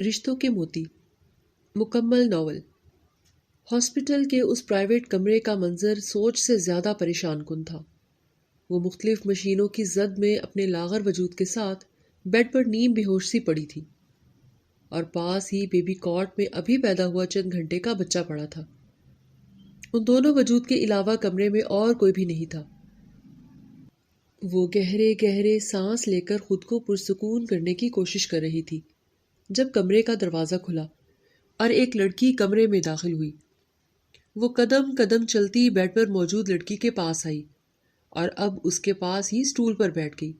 رشتوں کے موتی مکمل ناول۔ ہاسپٹل کے اس پرائیویٹ کمرے کا منظر سوچ سے زیادہ پریشان کن تھا۔ وہ مختلف مشینوں کی زد میں اپنے لاغر وجود کے ساتھ بیڈ پر نیم بے ہوش سی پڑی تھی، اور پاس ہی بیبی کاٹ میں ابھی پیدا ہوا چند گھنٹے کا بچہ پڑا تھا۔ ان دونوں وجود کے علاوہ کمرے میں اور کوئی بھی نہیں تھا۔ وہ گہرے گہرے سانس لے کر خود کو پرسکون کرنے کی کوشش کر رہی تھی جب کمرے کا دروازہ کھلا اور ایک لڑکی کمرے میں داخل ہوئی۔ وہ قدم قدم چلتی بیڈ پر موجود لڑکی کے پاس آئی اور اب اس کے پاس ہی سٹول پر بیٹھ گئی۔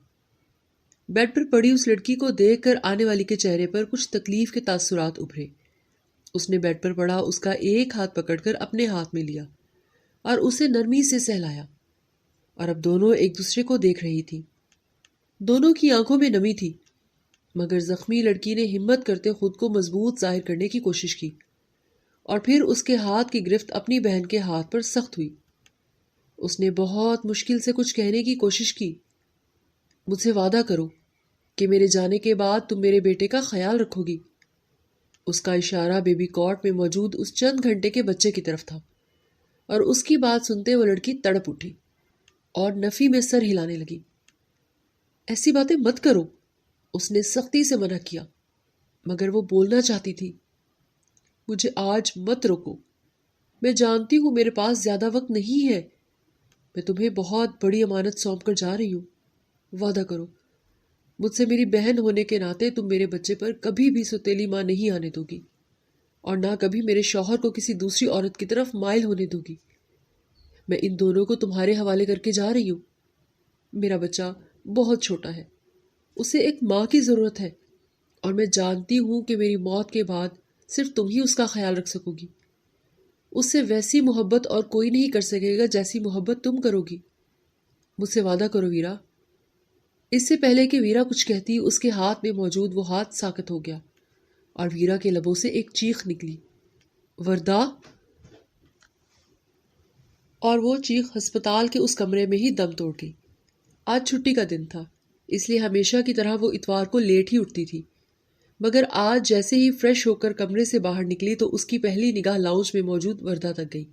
بیڈ پر پڑی اس لڑکی کو دیکھ کر آنے والی کے چہرے پر کچھ تکلیف کے تاثرات ابھرے۔ اس نے بیڈ پر پڑا اس کا ایک ہاتھ پکڑ کر اپنے ہاتھ میں لیا اور اسے نرمی سے سہلایا، اور اب دونوں ایک دوسرے کو دیکھ رہی تھی۔ دونوں کی آنکھوں میں نمی تھی، مگر زخمی لڑکی نے ہمت کرتے خود کو مضبوط ظاہر کرنے کی کوشش کی، اور پھر اس کے ہاتھ کی گرفت اپنی بہن کے ہاتھ پر سخت ہوئی۔ اس نے بہت مشکل سے کچھ کہنے کی کوشش کی۔ مجھ سے وعدہ کرو کہ میرے جانے کے بعد تم میرے بیٹے کا خیال رکھو گی۔ اس کا اشارہ بیبی کاٹ میں موجود اس چند گھنٹے کے بچے کی طرف تھا، اور اس کی بات سنتے وہ لڑکی تڑپ اٹھی اور نفی میں سر ہلانے لگی۔ ایسی باتیں مت کرو، اس نے سختی سے منع کیا، مگر وہ بولنا چاہتی تھی۔ مجھے آج مت روکو، میں جانتی ہوں میرے پاس زیادہ وقت نہیں ہے۔ میں تمہیں بہت بڑی امانت سونپ کر جا رہی ہوں۔ وعدہ کرو، مجھ سے میری بہن ہونے کے ناطے تم میرے بچے پر کبھی بھی سوتیلی ماں نہیں آنے دو گی، اور نہ کبھی میرے شوہر کو کسی دوسری عورت کی طرف مائل ہونے دو گی۔ میں ان دونوں کو تمہارے حوالے کر کے جا رہی ہوں۔ میرا بچہ بہت چھوٹا ہے، اسے ایک ماں کی ضرورت ہے، اور میں جانتی ہوں کہ میری موت کے بعد صرف تم ہی اس کا خیال رکھ سکو گی۔ اس سے ویسی محبت اور کوئی نہیں کر سکے گا جیسی محبت تم کرو گی۔ مجھ سے وعدہ کرو ویرا۔ اس سے پہلے کہ ویرا کچھ کہتی، اس کے ہاتھ میں موجود وہ ہاتھ ساکت ہو گیا، اور ویرا کے لبوں سے ایک چیخ نکلی، وردا! اور وہ چیخ ہسپتال کے اس کمرے میں ہی دم توڑ گئی۔ آج چھٹی کا دن تھا، اس لیے ہمیشہ کی طرح وہ اتوار کو لیٹ ہی اٹھتی تھی، مگر آج جیسے ہی فریش ہو کر کمرے سے باہر نکلی تو اس کی پہلی نگاہ لاؤنج میں موجود وردہ تک گئی،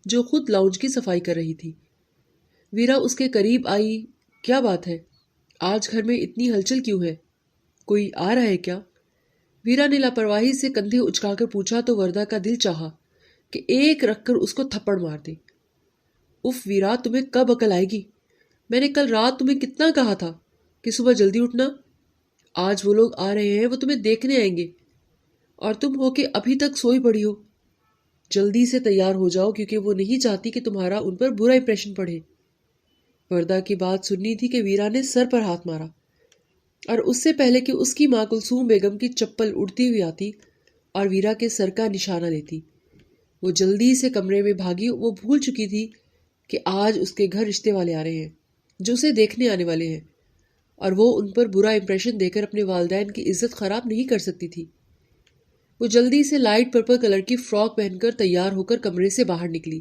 جو خود لاؤنج کی صفائی کر رہی تھی۔ ویرا اس کے قریب آئی۔ کیا بات ہے؟ آج گھر میں اتنی ہلچل کیوں ہے؟ کوئی آ رہا ہے کیا؟ ویرا نے لاپرواہی سے کندھے اچکا کر پوچھا تو وردہ کا دل چاہا کہ ایک رکھ کر اس کو تھپڑ مار دے۔ اف ویرا، تمہیں کب عقل آئے گی؟ میں نے کل رات تمہیں کتنا کہا تھا کہ صبح جلدی اٹھنا۔ آج وہ لوگ آ رہے ہیں، وہ تمہیں دیکھنے آئیں گے، اور تم ہو کہ ابھی تک سوئی پڑی ہو۔ جلدی سے تیار ہو جاؤ، کیونکہ وہ نہیں چاہتی کہ تمہارا ان پر برا امپریشن پڑے۔ وردہ کی بات سننی تھی کہ ویرا نے سر پر ہاتھ مارا، اور اس سے پہلے کہ اس کی ماں کلثوم بیگم کی چپل اڑتی ہوئی آتی اور ویرا کے سر کا نشانہ لیتی، وہ جلدی سے کمرے میں بھاگی۔ وہ بھول چکی تھی کہ آج اس کے گھر رشتے والے آ رہے ہیں جو اسے دیکھنے آنے والے ہیں، اور وہ ان پر برا امپریشن دے کر اپنے والدین کی عزت خراب نہیں کر سکتی تھی۔ وہ جلدی سے لائٹ پرپل کلر کی فراک پہن کر تیار ہو کر کمرے سے باہر نکلی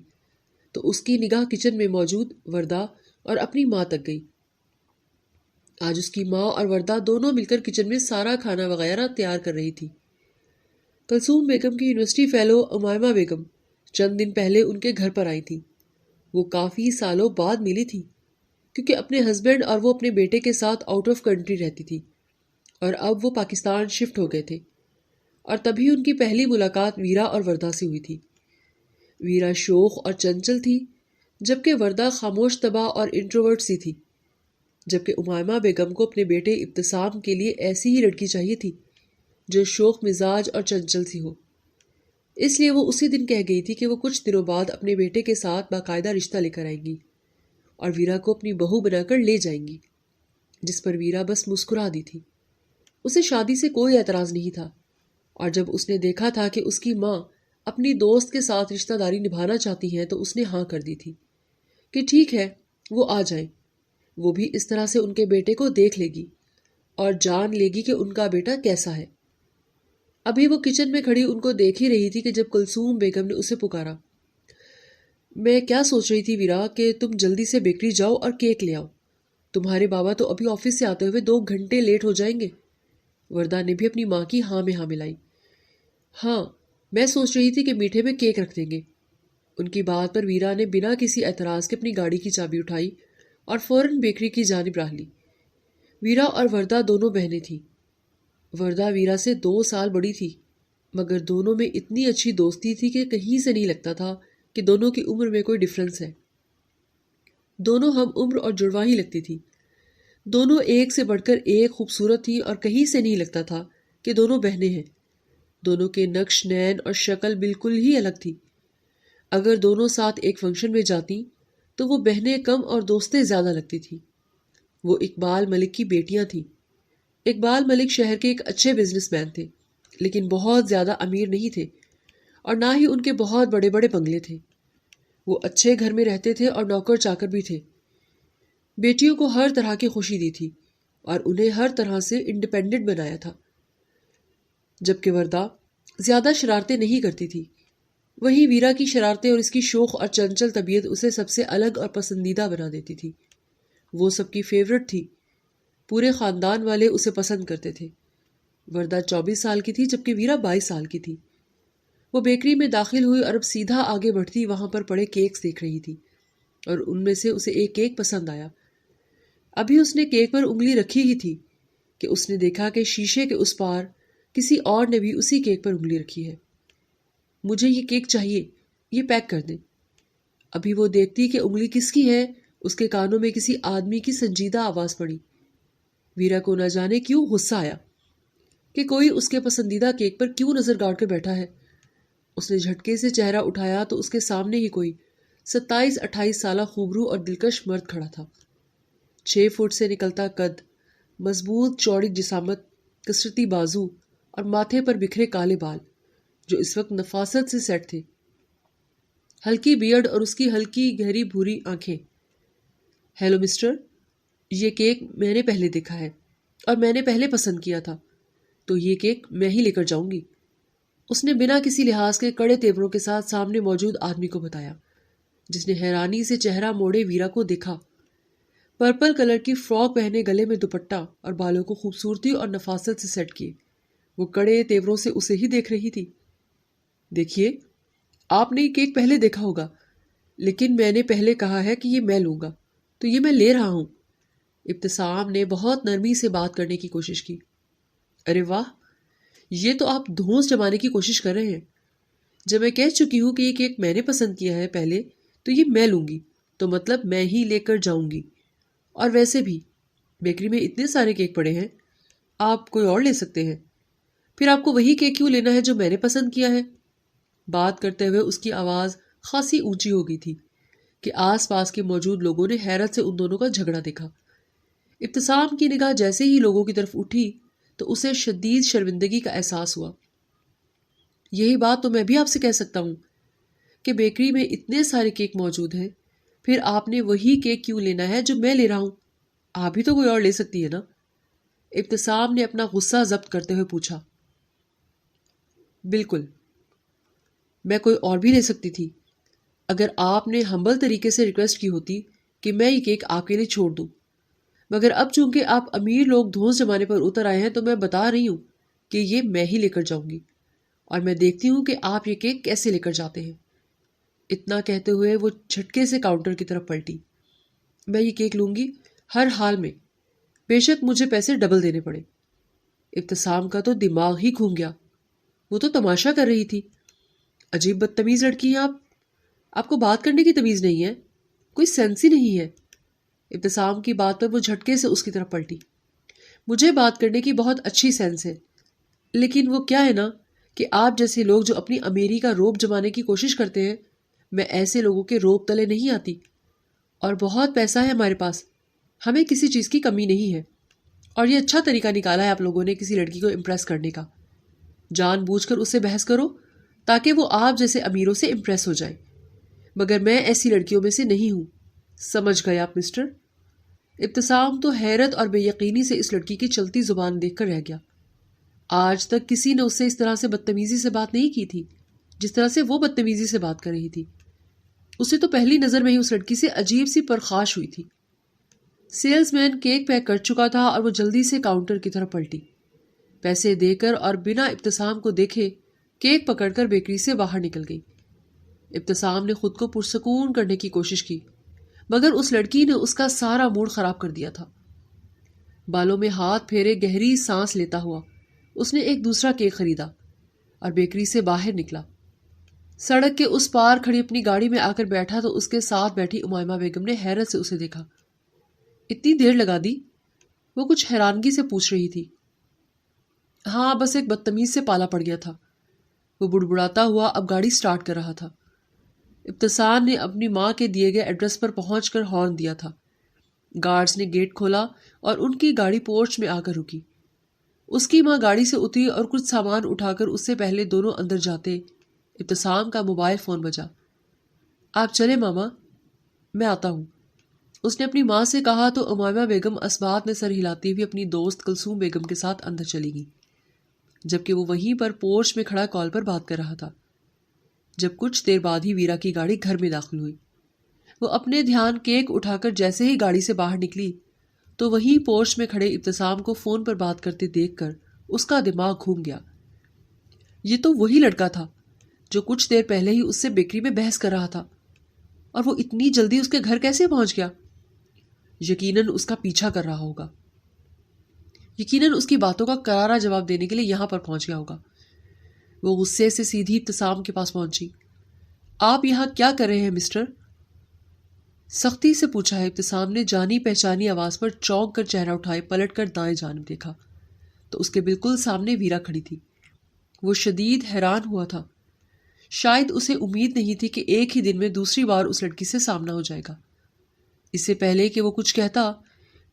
تو اس کی نگاہ کچن میں موجود وردہ اور اپنی ماں تک گئی۔ آج اس کی ماں اور وردہ دونوں مل کر کچن میں سارا کھانا وغیرہ تیار کر رہی تھی۔ کلثوم بیگم کی یونیورسٹی فیلو امائمہ بیگم چند دن پہلے ان کے گھر پر آئی تھی۔ وہ کافی سالوں بعد ملی تھی، کیونکہ اپنے ہسبینڈ اور وہ اپنے بیٹے کے ساتھ آؤٹ آف کنٹری رہتی تھی، اور اب وہ پاکستان شفٹ ہو گئے تھے، اور تبھی ان کی پہلی ملاقات ویرا اور وردہ سے ہوئی تھی۔ ویرا شوخ اور چنچل تھی، جبکہ وردہ خاموش طبع اور انٹروورٹ سی تھی، جبکہ امائمہ بیگم کو اپنے بیٹے ابتسام کے لیے ایسی ہی لڑکی چاہیے تھی جو شوخ مزاج اور چنچل سی ہو۔ اس لیے وہ اسی دن کہہ گئی تھی کہ وہ کچھ دنوں بعد اپنے بیٹے کے ساتھ باقاعدہ رشتہ لے کر آئیں گی اور ویرا کو اپنی بہو بنا کر لے جائیں گی، جس پر ویرا بس مسکرا دی تھی۔ اسے شادی سے کوئی اعتراض نہیں تھا، اور جب اس نے دیکھا تھا کہ اس کی ماں اپنی دوست کے ساتھ رشتہ داری نبھانا چاہتی ہیں تو اس نے ہاں کر دی تھی کہ ٹھیک ہے، وہ آ جائیں۔ وہ بھی اس طرح سے ان کے بیٹے کو دیکھ لے گی اور جان لے گی کہ ان کا بیٹا کیسا ہے۔ ابھی وہ کچن میں کھڑی ان کو دیکھ ہی رہی تھی کہ جب کلثوم بیگم نے اسے پکارا۔ میں کیا سوچ رہی تھی ویرا کہ تم جلدی سے بیکری جاؤ اور کیک لے آؤ۔ تمہارے بابا تو ابھی آفس سے آتے ہوئے 2 گھنٹے لیٹ ہو جائیں گے۔ وردہ نے بھی اپنی ماں کی ہاں میں ہاں ملائی۔ ہاں، میں سوچ رہی تھی کہ میٹھے میں کیک رکھ دیں گے۔ ان کی بات پر ویرا نے بنا کسی اعتراض کے اپنی گاڑی کی چابی اٹھائی اور فوراً بیکری کی جانب راہ لی۔ ویرا اور وردہ دونوں بہنیں تھیں۔ وردہ ویرا سے 2 سال بڑی تھی، مگر دونوں میں اتنی اچھی دوستی تھی کہ کہیں سے نہیں لگتا تھا کہ دونوں کی عمر میں کوئی ڈفرنس ہے۔ دونوں ہم عمر اور جڑواں ہی لگتی تھی۔ دونوں ایک سے بڑھ کر ایک خوبصورت تھیں اور کہیں سے نہیں لگتا تھا کہ دونوں بہنیں ہیں۔ دونوں کے نقش نین اور شکل بالکل ہی الگ تھی۔ اگر دونوں ساتھ ایک فنکشن میں جاتی تو وہ بہنیں کم اور دوستیں زیادہ لگتی تھیں۔ وہ اقبال ملک کی بیٹیاں تھیں۔ اقبال ملک شہر کے ایک اچھے بزنس مین تھے، لیکن بہت زیادہ امیر نہیں تھے اور نہ ہی ان کے بہت بڑے بڑے بنگلے تھے۔ وہ اچھے گھر میں رہتے تھے اور نوکر چاکر بھی تھے۔ بیٹیوں کو ہر طرح کی خوشی دی تھی اور انہیں ہر طرح سے انڈیپینڈنٹ بنایا تھا۔ جبکہ وردہ زیادہ شرارتیں نہیں کرتی تھی، وہیں ویرا کی شرارتیں اور اس کی شوخ اور چنچل طبیعت اسے سب سے الگ اور پسندیدہ بنا دیتی تھی۔ وہ سب کی فیورٹ تھی، پورے خاندان والے اسے پسند کرتے تھے۔ وردہ 24 سال کی تھی جبکہ ویرا 22 سال کی تھی۔ وہ بیکری میں داخل ہوئی اور اب سیدھا آگے بڑھتی وہاں پر پڑے کیکس دیکھ رہی تھی اور ان میں سے اسے ایک کیک پسند آیا۔ ابھی اس نے کیک پر انگلی رکھی ہی تھی کہ اس نے دیکھا کہ شیشے کے اس پار کسی اور نے بھی اسی کیک پر انگلی رکھی ہے۔ مجھے یہ کیک چاہیے، یہ پیک کر دیں۔ ابھی وہ دیکھتی کہ انگلی کس کی ہے، اس کے کانوں میں کسی آدمی کی سنجیدہ آواز پڑی۔ ویرا کو نہ جانے کیوں غصہ آیا کہ کوئی اس کے پسندیدہ کیک پر کیوں نظر گاڑ کر بیٹھا ہے۔ اس نے جھٹکے سے چہرہ اٹھایا تو اس کے سامنے ہی کوئی 27-28 سالہ خوبرو اور دلکش مرد کھڑا تھا۔ 6 فٹ سے نکلتا قد، مضبوط چوڑی جسامت، کثرتی بازو اور ماتھے پر بکھرے کالے بال جو اس وقت نفاست سے سیٹ تھے، ہلکی بیئرڈ اور اس کی ہلکی گہری بھوری آنکھیں۔ ہیلو مسٹر، یہ کیک میں نے پہلے دیکھا ہے اور میں نے پہلے پسند کیا تھا، تو یہ کیک میں ہی لے کر جاؤں گی۔ اس نے بنا کسی لحاظ کے کڑے تیوروں کے ساتھ سامنے موجود آدمی کو بتایا، جس نے حیرانی سے چہرہ موڑے ویرا کو دیکھا۔ پرپل کلر کی فراک پہنے، گلے میں دوپٹہ اور بالوں کو خوبصورتی اور نفاست سے سیٹ کیے، وہ کڑے تیوروں سے اسے ہی دیکھ رہی تھی۔ دیکھیے، آپ نے یہ کیک پہلے دیکھا ہوگا، لیکن میں نے پہلے کہا ہے کہ یہ میں لوں گا، تو یہ میں لے رہا ہوں۔ ابتسام نے بہت نرمی سے بات کرنے کی کوشش کی۔ ارے واہ، یہ تو آپ دھونس جمانے کی کوشش کر رہے ہیں۔ جب میں کہہ چکی ہوں کہ یہ کیک میں نے پسند کیا ہے پہلے، تو یہ میں لوں گی، تو مطلب میں ہی لے کر جاؤں گی۔ اور ویسے بھی بیکری میں اتنے سارے کیک پڑے ہیں، آپ کوئی اور لے سکتے ہیں۔ پھر آپ کو وہی کیک کیوں لینا ہے جو میں نے پسند کیا ہے؟ بات کرتے ہوئے اس کی آواز خاصی اونچی ہو گئی تھی کہ آس پاس کے موجود لوگوں نے حیرت سے ان دونوں کا جھگڑا دیکھا۔ ابتسام کی نگاہ جیسے ہی لوگوں کی طرف اٹھی تو اسے شدید شرمندگی کا احساس ہوا۔ یہی بات تو میں بھی آپ سے کہہ سکتا ہوں کہ بیکری میں اتنے سارے کیک موجود ہیں، پھر آپ نے وہی کیک کیوں لینا ہے جو میں لے رہا ہوں؟ آپ بھی تو کوئی اور لے سکتی ہے نا؟ ابتسام نے اپنا غصہ ضبط کرتے ہوئے پوچھا۔ بالکل، میں کوئی اور بھی لے سکتی تھی، اگر آپ نے ہمبل طریقے سے ریکویسٹ کی ہوتی کہ میں یہ کیک آپ کے لیے چھوڑ دوں، مگر اب چونکہ آپ امیر لوگ دھونس جمانے پر اتر آئے ہیں تو میں بتا رہی ہوں کہ یہ میں ہی لے کر جاؤں گی، اور میں دیکھتی ہوں کہ آپ یہ کیک کیسے لے کر جاتے ہیں۔ اتنا کہتے ہوئے وہ جھٹکے سے کاؤنٹر کی طرف پلٹی۔ میں یہ کیک لوں گی ہر حال میں، بے شک مجھے پیسے ڈبل دینے پڑے۔ ابتسام کا تو دماغ ہی گھوم گیا، وہ تو تماشا کر رہی تھی۔ عجیب بدتمیز لڑکی ہیں آپ کو بات کرنے کی تمیز نہیں ہے، کوئی سینس ہی نہیں ہے۔ ابتسام کی بات پر وہ جھٹکے سے اس کی طرف پلٹی۔ مجھے بات کرنے کی بہت اچھی سینس ہے، لیکن وہ کیا ہے نا کہ آپ جیسے لوگ جو اپنی امیری کا روب جمانے کی کوشش کرتے ہیں، میں ایسے لوگوں کے روب تلے نہیں آتی، اور بہت پیسہ ہے ہمارے پاس، ہمیں کسی چیز کی کمی نہیں ہے، اور یہ اچھا طریقہ نکالا ہے آپ لوگوں نے کسی لڑکی کو امپریس کرنے کا۔ جان بوجھ کر اس سے بحث کرو تاکہ وہ آپ جیسے امیروں سے امپریس ہو جائے، مگر میں ایسی لڑکیوں میں سے نہیں ہوں، سمجھ گئے آپ مسٹر؟ ابتسام تو حیرت اور بے یقینی سے اس لڑکی کی چلتی زبان دیکھ کر رہ گیا۔ آج تک کسی نے اس سے اس طرح سے بدتمیزی سے بات نہیں کی تھی جس طرح سے وہ بدتمیزی سے بات کر رہی تھی۔ اسے تو پہلی نظر میں ہی اس لڑکی سے عجیب سی پرخاش ہوئی تھی۔ سیلز مین کیک پیک کر چکا تھا اور وہ جلدی سے کاؤنٹر کی طرف پلٹی۔ پیسے دے کر اور بنا ابتسام کو دیکھے کیک پکڑ کر بیکری سے باہر نکل گئی۔ ابتسام نے خود کو پرسکون کرنے کی کوشش کی، مگر اس لڑکی نے اس کا سارا موڈ خراب کر دیا تھا۔ بالوں میں ہاتھ پھیرے گہری سانس لیتا ہوا اس نے ایک دوسرا کیک خریدا اور بیکری سے باہر نکلا۔ سڑک کے اس پار کھڑی اپنی گاڑی میں آ کر بیٹھا تو اس کے ساتھ بیٹھی امائمہ بیگم نے حیرت سے اسے دیکھا۔ اتنی دیر لگا دی؟ وہ کچھ حیرانگی سے پوچھ رہی تھی۔ ہاں، بس ایک بدتمیز سے پالا پڑ گیا تھا، وہ بڑبڑاتا ہوا اب گاڑی سٹارٹ کر رہا تھا۔ ابتسام نے اپنی ماں کے دیے گئے ایڈریس پر پہنچ کر ہارن دیا تھا۔ گارڈز نے گیٹ کھولا اور ان کی گاڑی پورچ میں آ کر رکی۔ اس کی ماں گاڑی سے اتری اور کچھ سامان اٹھا کر اس سے پہلے دونوں اندر جاتے ابتسام کا موبائل فون بجا۔ آپ چلے ماما، میں آتا ہوں، اس نے اپنی ماں سے کہا تو امائمہ بیگم اسبات میں سر ہلاتی ہوئی اپنی دوست کلثوم بیگم کے ساتھ اندر چلی گئی، جبکہ وہ وہیں پر پورچ میں کھڑا کال پر بات کر رہا تھا۔ جب کچھ دیر بعد ہی ویرا کی گاڑی گھر میں داخل ہوئی، وہ اپنے دھیان کیک اٹھا کر جیسے ہی گاڑی سے باہر نکلی تو وہیں پورچ میں کھڑے ابتسام کو فون پر بات کرتے دیکھ کر اس کا دماغ گھوم گیا۔ یہ تو وہی لڑکا تھا جو کچھ دیر پہلے ہی اس سے بیکری میں بحث کر رہا تھا، اور وہ اتنی جلدی اس کے گھر کیسے پہنچ گیا؟ یقیناً اس کا پیچھا کر رہا ہوگا، یقیناً اس کی باتوں کا کرارا جواب دینے کے لیے یہاں پر پہنچ گیا ہوگا۔ وہ غصے سے سیدھی ابتسام کے پاس پہنچی۔ آپ یہاں کیا کر رہے ہیں مسٹر؟ سختی سے پوچھا ہے۔ ابتسام نے جانی پہچانی آواز پر چونک کر چہرہ اٹھائے پلٹ کر دائیں جانب دیکھا تو اس کے بالکل سامنے ویرا کھڑی تھی۔ وہ شدید حیران ہوا تھا، شاید اسے امید نہیں تھی کہ ایک ہی دن میں دوسری بار اس لڑکی سے سامنا ہو جائے گا۔ اس سے پہلے کہ وہ کچھ کہتا،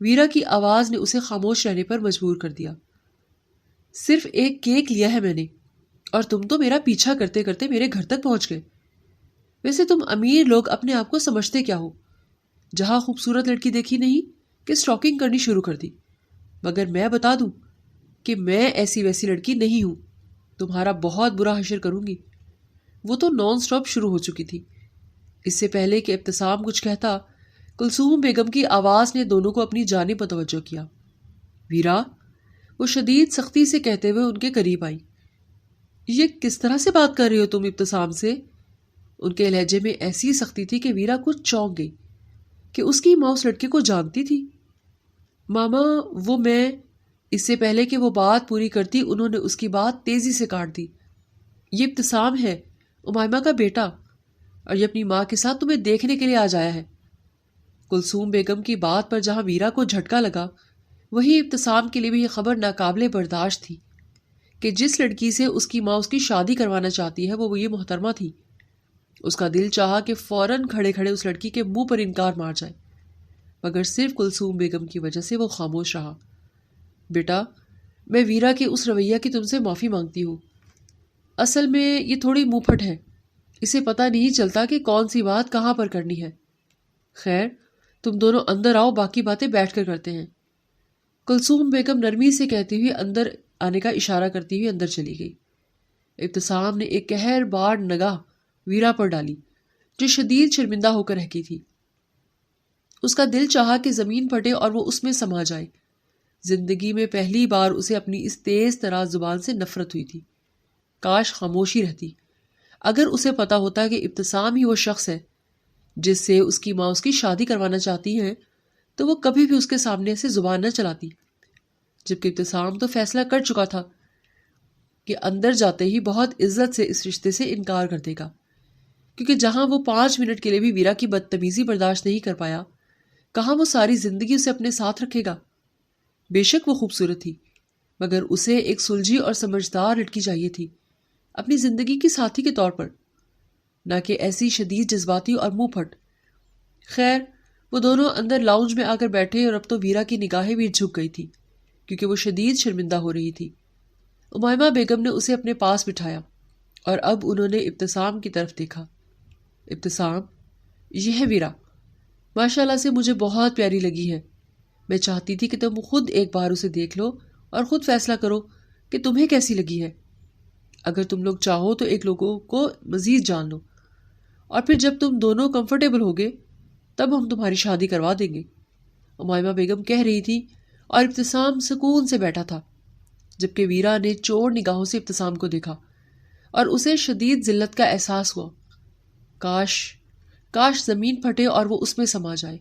ویرا کی آواز نے اسے خاموش رہنے پر مجبور کر دیا۔ صرف ایک کیک لیا ہے میں نے، اور تم تو میرا پیچھا کرتے کرتے میرے گھر تک پہنچ گئے۔ ویسے تم امیر لوگ اپنے آپ کو سمجھتے کیا ہو؟ جہاں خوبصورت لڑکی دیکھی نہیں کہ سٹاکنگ کرنی شروع کر دی۔ مگر میں بتا دوں کہ میں ایسی ویسی لڑکی نہیں ہوں، تمہارا بہت برا حشر کروں گی۔ وہ تو نان سٹاپ شروع ہو چکی تھی۔ اس سے پہلے کہ ابتسام کچھ کہتا، کلثوم بیگم کی آواز نے دونوں کو اپنی جانب متوجہ کیا۔ ویرا، وہ شدید سختی سے کہتے ہوئے ان کے قریب آئی۔ یہ کس طرح سے بات کر رہی ہو تم ابتسام سے؟ ان کے لہجے میں ایسی سختی تھی کہ ویرا کچھ چونک گئی کہ اس کی ماں اس لڑکے کو جانتی تھی۔ ماما، وہ میں… اس سے پہلے کہ وہ بات پوری کرتی انہوں نے اس کی بات تیزی سے کاٹ دی۔ یہ ابتسام ہے، امائمہ کا بیٹا، اور یہ اپنی ماں کے ساتھ تمہیں دیکھنے کے لیے آج آیا ہے۔ کلثوم بیگم کی بات پر جہاں ویرا کو جھٹکا لگا، وہیں ابتسام کے لیے بھی یہ خبر ناقابل برداشت تھی کہ جس لڑکی سے اس کی ماں اس کی شادی کروانا چاہتی ہے وہ یہ محترمہ تھی۔ اس کا دل چاہا کہ فوراً کھڑے کھڑے اس لڑکی کے منہ پر انکار مار جائے، مگر صرف کلثوم بیگم کی وجہ سے وہ خاموش رہا۔ بیٹا، میں ویرا کے اس رویہ کی تم سے معافی مانگتی ہوں۔ اصل میں یہ تھوڑی منہ پھٹ ہے، اسے پتہ نہیں چلتا کہ کون سی بات کہاں پر کرنی ہے۔ خیر، تم دونوں اندر آؤ، باقی باتیں بیٹھ کر کرتے ہیں۔ کلثوم بیگم نرمی سے کہتی ہوئی اندر آنے کا اشارہ کرتی ہوئی اندر چلی گئی۔ ابتسام نے ایک قہر بار نگاہ ویرا پر ڈالی جو شدید شرمندہ ہو کر رہتی تھی۔ اس کا دل چاہا کہ زمین پھٹے اور وہ اس میں سما جائے۔ زندگی میں پہلی بار اسے اپنی اس تیز تراز زبان سے نفرت ہوئی تھی۔ کاش خاموشی رہتی۔ اگر اسے پتا ہوتا کہ ابتسام ہی وہ شخص ہے جس سے اس کی ماں اس کی شادی کروانا چاہتی ہے تو وہ کبھی بھی اس کے سامنے سے زبان نہ چلاتی، جبکہ ابتسام تو فیصلہ کر چکا تھا کہ اندر جاتے ہی بہت عزت سے اس رشتے سے انکار کر دے گا، کیونکہ جہاں وہ 5 منٹ کے لیے بھی ویرا کی بدتمیزی برداشت نہیں کر پایا، کہاں وہ ساری زندگی اسے اپنے ساتھ رکھے گا۔ بے شک وہ خوبصورت تھی، مگر اسے ایک سلجھی اور سمجھدار لڑکی چاہیے تھی اپنی زندگی کی ساتھی کے طور پر، نہ کہ ایسی شدید جذباتی اور منہ پھٹ۔ خیر، وہ دونوں اندر لاؤنج میں آ کر بیٹھے اور اب تو ویرا کی نگاہیں بھی جھک گئی تھی کیونکہ وہ شدید شرمندہ ہو رہی تھی۔ امائمہ بیگم نے اسے اپنے پاس بٹھایا اور اب انہوں نے ابتسام کی طرف دیکھا۔ ابتسام، یہ ہے ویرا، ماشاءاللہ سے مجھے بہت پیاری لگی ہے۔ میں چاہتی تھی کہ تم خود ایک بار اسے دیکھ لو اور خود فیصلہ کرو کہ تمہیں کیسی لگی ہے۔ اگر تم لوگ چاہو تو ایک لوگوں کو مزید جان لو، اور پھر جب تم دونوں کمفرٹیبل ہوگے تب ہم تمہاری شادی کروا دیں گے، امائمہ بیگم کہہ رہی تھی، اور ابتسام سکون سے بیٹھا تھا جبکہ ویرا نے چور نگاہوں سے ابتسام کو دیکھا اور اسے شدید ذلت کا احساس ہوا۔ کاش کاش زمین پھٹے اور وہ اس میں سما جائے۔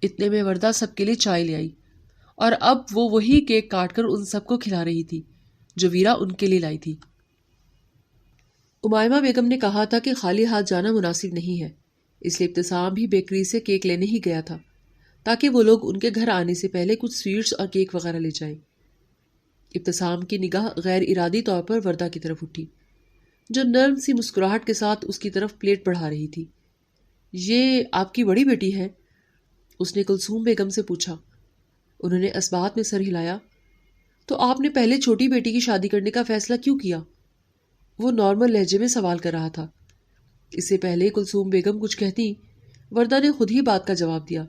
اتنے میں وردہ سب کے لیے چائے لے آئی اور اب وہ وہی کیک کاٹ کر ان سب کو کھلا رہی تھی جو ویرا ان کے لیے لائی تھی۔ امائمہ بیگم نے کہا تھا کہ خالی ہاتھ جانا مناسب نہیں ہے، اس لیے ابتسام بھی بیکری سے کیک لینے ہی گیا تھا تاکہ وہ لوگ ان کے گھر آنے سے پہلے کچھ سویٹس اور کیک وغیرہ لے جائیں۔ ابتسام کی نگاہ غیر ارادی طور پر وردہ کی طرف اٹھی جو نرم سی مسکراہٹ کے ساتھ اس کی طرف پلیٹ بڑھا رہی تھی۔ یہ آپ کی بڑی بیٹی ہے؟ اس نے کلثوم بیگم سے پوچھا۔ انہوں نے اسبات میں سر ہلایا۔ تو آپ نے پہلے چھوٹی بیٹی کی شادی کرنے کا فیصلہ کیوں کیا؟ وہ نارمل لہجے میں سوال کر رہا تھا۔ اس سے پہلے کلثوم بیگم کچھ کہتی، وردہ نے خود ہی بات کا جواب دیا۔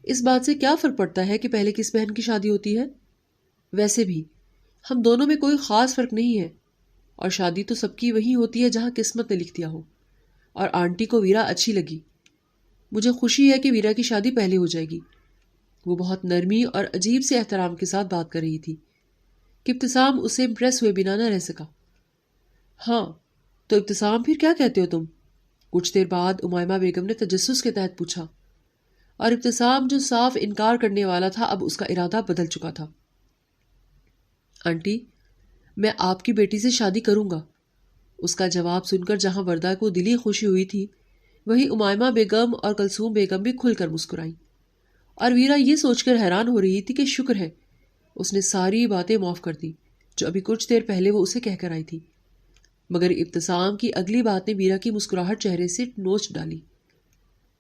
اس بات سے کیا فرق پڑتا ہے کہ پہلے کس بہن کی شادی ہوتی ہے؟ ویسے بھی ہم دونوں میں کوئی خاص فرق نہیں ہے، اور شادی تو سب کی وہی ہوتی ہے جہاں قسمت نے لکھ دیا ہو، اور آنٹی کو ویرا اچھی لگی۔ مجھے خوشی ہے کہ ویرا کی شادی پہلے ہو جائے گی۔ وہ بہت نرمی اور عجیب سے احترام کے ساتھ بات کر رہی تھی کہ ابتسام اسے امپریس ہوئے بنا نہ رہ سکا۔ ہاں تو ابتسام پھر کیا کہتے ہو تم؟ کچھ دیر بعد امائمہ بیگم نے تجسس کے تحت پوچھا، اور ابتسام جو صاف انکار کرنے والا تھا اب اس کا ارادہ بدل چکا تھا۔ آنٹی میں آپ کی بیٹی سے شادی کروں گا۔ اس کا جواب سن کر جہاں وردہ کو دلی خوشی ہوئی تھی وہیں امائمہ بیگم اور کلثوم بیگم بھی کھل کر مسکرائیں، اور ویرا یہ سوچ کر حیران ہو رہی تھی کہ شکر ہے اس نے ساری باتیں معاف کر دی جو ابھی کچھ دیر پہلے وہ اسے کہہ کر آئی تھی۔ مگر ابتسام کی اگلی بات نے ویرا کی مسکراہٹ چہرے سے نوچ ڈالی۔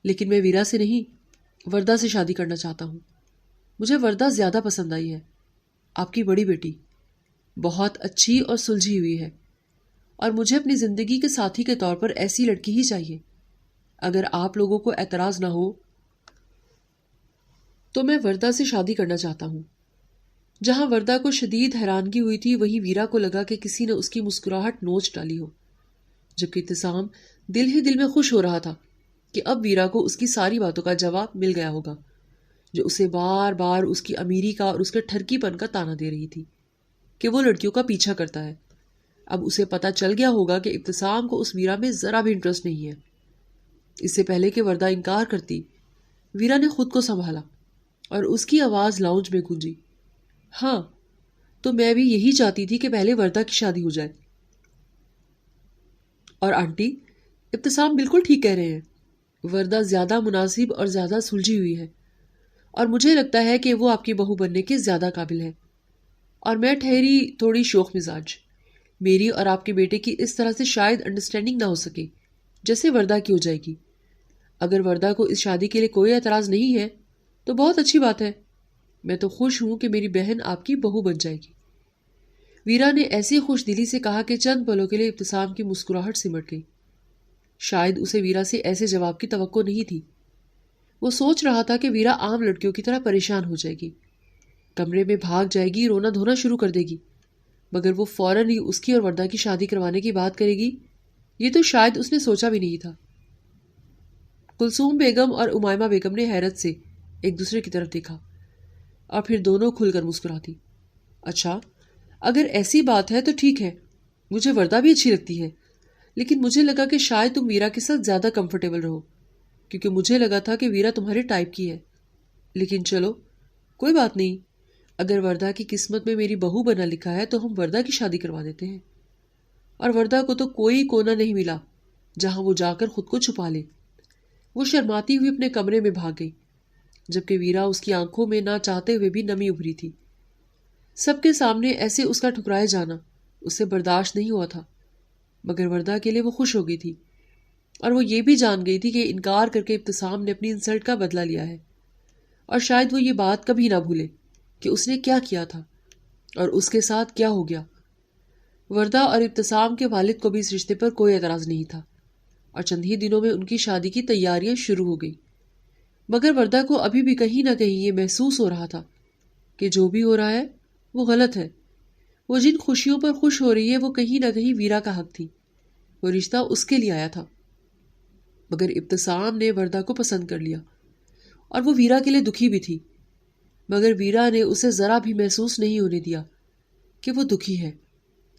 لیکن میں ویرا سے نہیں، وردہ سے شادی کرنا چاہتا ہوں۔ مجھے وردہ زیادہ پسند آئی ہے، آپ کی بڑی بیٹی بہت اچھی اور سلجھی ہوئی ہے، اور مجھے اپنی زندگی کے ساتھی کے طور پر ایسی لڑکی ہی چاہیے۔ اگر آپ لوگوں کو اعتراض نہ ہو تو میں وردہ سے شادی کرنا چاہتا ہوں۔ جہاں وردہ کو شدید حیرانگی ہوئی تھی وہیں ویرا کو لگا کہ کسی نے اس کی مسکراہٹ نوچ ڈالی ہو، جبکہ ابتسام دل ہی دل میں خوش ہو رہا تھا کہ اب ویرا کو اس کی ساری باتوں کا جواب مل گیا ہوگا جو اسے بار بار اس کی امیری کا اور اس کے ٹھرکی پن کا تانا دے رہی تھی کہ وہ لڑکیوں کا پیچھا کرتا ہے۔ اب اسے پتہ چل گیا ہوگا کہ ابتسام کو اس ویرا میں ذرا بھی انٹرسٹ نہیں ہے۔ اس سے پہلے کہ وردہ انکار کرتی، ویرا نے خود کو سنبھالا اور اس کی آواز لاؤنج میں گونجی، ہاں تو میں بھی یہی چاہتی تھی کہ پہلے وردہ کی شادی ہو جائے۔ اور آنٹی ابتسام بالکل ٹھیک کہہ رہے ہیں، وردہ زیادہ مناسب اور زیادہ سلجھی ہوئی ہے، اور مجھے لگتا ہے کہ وہ آپ کی بہو بننے کے زیادہ قابل ہے۔ اور میں ٹھہری تھوڑی شوخ مزاج، میری اور آپ کے بیٹے کی اس طرح سے شاید انڈرسٹینڈنگ نہ ہو سکے جیسے وردہ کی ہو جائے گی۔ اگر وردہ کو اس شادی کے لیے کوئی اعتراض نہیں ہے تو بہت اچھی بات ہے۔ میں تو خوش ہوں کہ میری بہن آپ کی بہو بن جائے گی۔ ویرا نے ایسی خوش دلی سے کہا کہ چند پلوں کے لیے ابتسام کی مسکراہٹ سمٹ گئی۔ شاید اسے ویرا سے ایسے جواب کی توقع نہیں تھی۔ وہ سوچ رہا تھا کہ ویرا عام لڑکیوں کی طرح پریشان ہو جائے گی، کمرے میں بھاگ جائے گی، رونا دھونا شروع کر دے گی، مگر وہ فوراً ہی اس کی اور وردہ کی شادی کروانے کی بات کرے گی، یہ تو شاید اس نے سوچا بھی نہیں تھا۔ کلثوم بیگم اور امائمہ بیگم نے حیرت سے ایک دوسرے کی طرف دیکھا اور پھر دونوں کھل کر مسکرا دی۔ اچھا اگر ایسی بات ہے تو ٹھیک ہے، مجھے وردہ بھی اچھی لگتی ہے، لیکن مجھے لگا کہ شاید تم ویرا کے ساتھ زیادہ کمفرٹیبل رہو، کیونکہ مجھے لگا تھا کہ ویرا تمہارے ٹائپ کی ہے۔ لیکن چلو کوئی بات نہیں، اگر وردہ کی قسمت میں میری بہو بنا لکھا ہے تو ہم وردہ کی شادی کروا دیتے ہیں۔ اور وردہ کو تو کوئی کونا نہیں ملا جہاں وہ جا کر خود کو چھپا لے۔ وہ شرماتی ہوئی اپنے کمرے میں بھاگ گئی، جبکہ ویرا اس کی آنکھوں میں نہ چاہتے ہوئے بھی نمی ابھری تھی۔ سب کے سامنے ایسے اس کا ٹھکرائے جانا اسے برداشت نہیں ہوا تھا، مگر وردہ کے لیے وہ خوش ہو گئی تھی، اور وہ یہ بھی جان گئی تھی کہ انکار کر کے ابتسام نے اپنی انسلٹ کا بدلہ لیا ہے، اور شاید وہ یہ بات کبھی نہ بھولے کہ اس نے کیا کیا تھا اور اس کے ساتھ کیا ہو گیا۔ وردہ اور ابتسام کے والد کو بھی اس رشتے پر کوئی اعتراض نہیں تھا، اور چند ہی دنوں میں ان کی شادی کی تیاریاں شروع ہو گئی۔ مگر وردہ کو ابھی بھی کہیں نہ کہیں یہ محسوس ہو رہا تھا کہ جو بھی ہو رہا ہے وہ غلط ہے۔ وہ جن خوشیوں پر خوش ہو رہی ہے وہ کہیں نہ کہیں ویرا کا حق تھی، وہ رشتہ اس کے لیے آیا تھا۔ مگر ابتسام نے وردہ کو پسند کر لیا، اور وہ ویرا کے لیے دکھی بھی تھی، مگر ویرا نے اسے ذرا بھی محسوس نہیں ہونے دیا کہ وہ دکھی ہے۔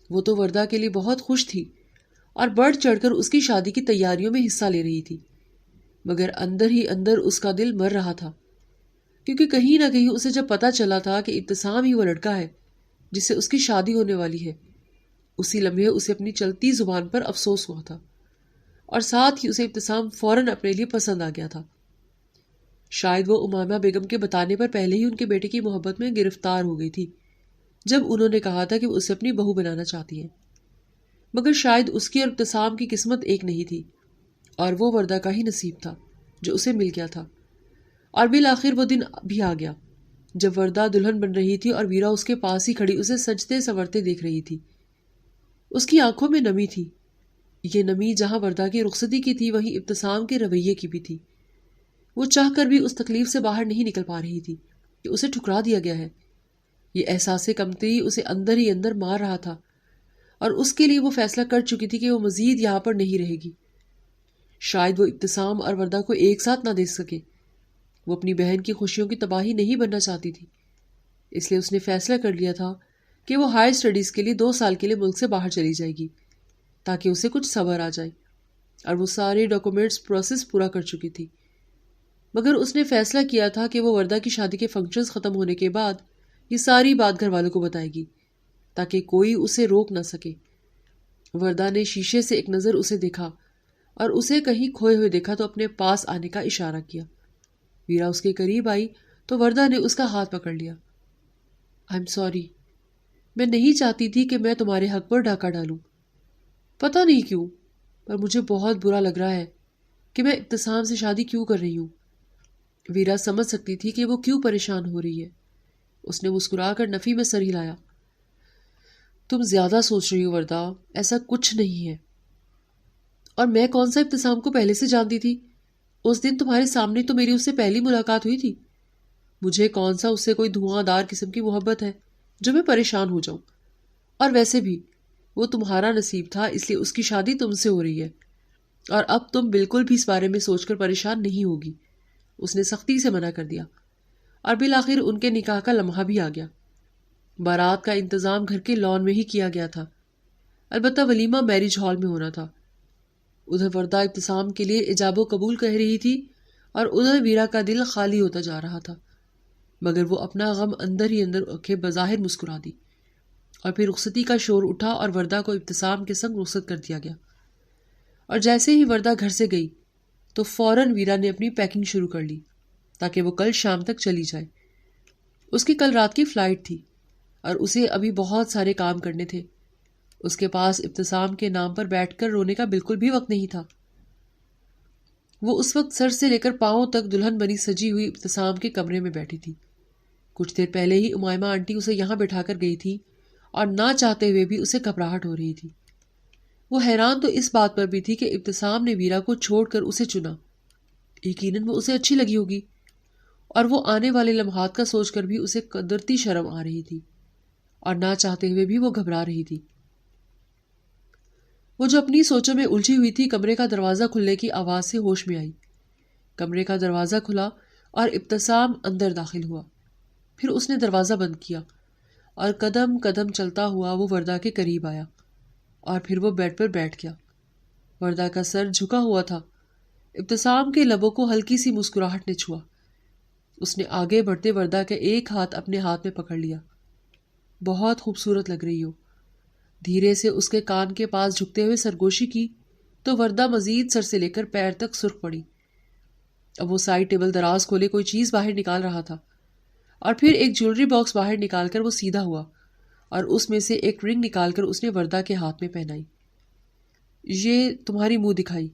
وہ تو وردہ کے لیے بہت خوش تھی اور بڑھ چڑھ کر اس کی شادی کی تیاریوں میں حصہ لے رہی تھی، مگر اندر ہی اندر اس کا دل مر رہا تھا، کیونکہ کہیں نہ کہیں اسے جب پتا چلا تھا کہ ابتسام ہی وہ لڑکا ہے جس سے اس کی شادی ہونے والی ہے، اسی لمحے اسے اپنی چلتی زبان پر افسوس ہوا تھا، اور ساتھ ہی اسے ابتسام فوراً اپنے لیے پسند آ گیا تھا۔ شاید وہ امامہ بیگم کے بتانے پر پہلے ہی ان کے بیٹے کی محبت میں گرفتار ہو گئی تھی جب انہوں نے کہا تھا کہ وہ اسے اپنی بہو بنانا چاہتی ہیں، مگر شاید اس کی اور ابتسام کی قسمت ایک نہیں تھی، اور وہ وردہ کا ہی نصیب تھا جو اسے مل گیا تھا۔ اور بالآخر وہ دن بھی آ گیا جب وردہ دلہن بن رہی تھی اور ویرا اس کے پاس ہی کھڑی اسے سجتے سنورتے دیکھ رہی تھی۔ اس کی آنکھوں میں نمی تھی، یہ نمی جہاں وردہ کی رخصتی کی تھی وہیں ابتسام کے رویے کی بھی تھی۔ وہ چاہ کر بھی اس تکلیف سے باہر نہیں نکل پا رہی تھی کہ اسے ٹھکرا دیا گیا ہے۔ یہ احساس کمتری اسے اندر ہی اندر مار رہا تھا، اور اس کے لیے وہ فیصلہ کر چکی تھی کہ وہ مزید یہاں پر نہیں رہے گی۔ شاید وہ ابتسام اور وردہ کو ایک ساتھ نہ دیکھ سکے۔ وہ اپنی بہن کی خوشیوں کی تباہی نہیں بننا چاہتی تھی، اس لیے اس نے فیصلہ کر لیا تھا کہ وہ ہائر اسٹڈیز کے لیے 2 سال کے لیے ملک سے باہر چلی جائے گی تاکہ اسے کچھ صبر آ جائے، اور وہ سارے ڈاکومنٹس پروسیس پورا کر چکی تھی۔ مگر اس نے فیصلہ کیا تھا کہ وہ وردہ کی شادی کے فنکشنز ختم ہونے کے بعد یہ ساری بات گھر والوں کو بتائے گی تاکہ کوئی اسے روک نہ سکے۔ وردہ نے شیشے سے ایک نظر اسے دیکھا اور اسے کہیں کھوئے ہوئے دیکھا تو اپنے پاس آنے کا اشارہ کیا۔ ویرا اس کے قریب آئی تو وردہ نے اس کا ہاتھ پکڑ لیا۔ آئی ایم سوری، میں نہیں چاہتی تھی کہ میں تمہارے حق پر ڈاکہ ڈالوں۔ پتہ نہیں کیوں، پر مجھے بہت برا لگ رہا ہے کہ میں ابتسام سے شادی کیوں کر رہی ہوں۔ ویرا سمجھ سکتی تھی کہ وہ کیوں پریشان ہو رہی ہے۔ اس نے مسکرا کر نفی میں سر ہلایا۔ تم زیادہ سوچ رہی ہو وردہ، ایسا کچھ نہیں ہے۔ اور میں کون سا ابتسام کو پہلے سے جانتی تھی؟ اس دن تمہارے سامنے تو میری اس سے پہلی ملاقات ہوئی تھی۔ مجھے کون سا اس سے کوئی دھواں دار قسم کی محبت ہے جو میں پریشان ہو جاؤں؟ اور ویسے بھی وہ تمہارا نصیب تھا، اس لیے اس کی شادی تم سے ہو رہی ہے، اور اب تم بالکل بھی اس بارے میں سوچ کر پریشان نہیں ہوگی۔ اس نے سختی سے منع کر دیا، اور بالآخر ان کے نکاح کا لمحہ بھی آ گیا۔ بارات کا انتظام گھر کے لان میں ہی کیا گیا تھا، البتہ ولیمہ میرج ہال میں ہونا تھا۔ ادھر وردہ ابتسام کے لیے ایجاب و قبول کہہ رہی تھی، اور ادھر ویرا کا دل خالی ہوتا جا رہا تھا، مگر وہ اپنا غم اندر ہی اندر رکھے بظاہر مسکرا دی۔ اور پھر رخصتی کا شور اٹھا اور وردہ کو ابتسام کے سنگ رخصت کر دیا گیا۔ اور جیسے ہی وردہ گھر سے گئی تو فوراً ویرا نے اپنی پیکنگ شروع کر لی تاکہ وہ کل شام تک چلی جائے۔ اس کی کل رات کی فلائٹ تھی اور اسے ابھی بہت سارے کام کرنے تھے۔ اس کے پاس ابتسام کے نام پر بیٹھ کر رونے کا بالکل بھی وقت نہیں تھا۔ وہ اس وقت سر سے لے کر پاؤں تک دلہن بنی سجی ہوئی ابتسام کے کمرے میں بیٹھی تھی۔ کچھ دیر پہلے ہی امائمہ آنٹی اسے یہاں بٹھا کر گئی تھی، اور نہ چاہتے ہوئے بھی اسے گھبراہٹ ہو رہی تھی۔ وہ حیران تو اس بات پر بھی تھی کہ ابتسام نے ویرا کو چھوڑ کر اسے چنا، یقیناً وہ اسے اچھی لگی ہوگی، اور وہ آنے والے لمحات کا سوچ کر بھی اسے قدرتی شرم آ رہی تھی، اور نہ چاہتے ہوئے بھی وہ گھبرا رہی تھی۔ وہ جو اپنی سوچوں میں الجھی ہوئی تھی، کمرے کا دروازہ کھلنے کی آواز سے ہوش میں آئی۔ کمرے کا دروازہ کھلا اور ابتسام اندر داخل ہوا۔ پھر اس نے دروازہ بند کیا اور قدم قدم چلتا ہوا وہ وردہ کے قریب آیا، اور پھر وہ بیڈ پر بیٹھ گیا۔ وردہ کا سر جھکا ہوا تھا۔ ابتسام کے لبوں کو ہلکی سی مسکراہٹ نے چھوا۔ اس نے آگے بڑھتے وردہ کا ایک ہاتھ اپنے ہاتھ میں پکڑ لیا۔ بہت خوبصورت لگ رہی ہو۔ دھیرے سے اس کے کان کے پاس جھکتے ہوئے سرگوشی کی تو وردہ مزید سر سے لے کر پیر تک سرخ پڑی۔ اب وہ سائڈ ٹیبل دراز کھولے کوئی چیز باہر نکال رہا تھا، اور پھر ایک جیولری باکس باہر نکال کر وہ سیدھا ہوا اور اس میں سے ایک رنگ نکال کر اس نے وردہ کے ہاتھ میں پہنائی۔ یہ تمہاری منہ دکھائی۔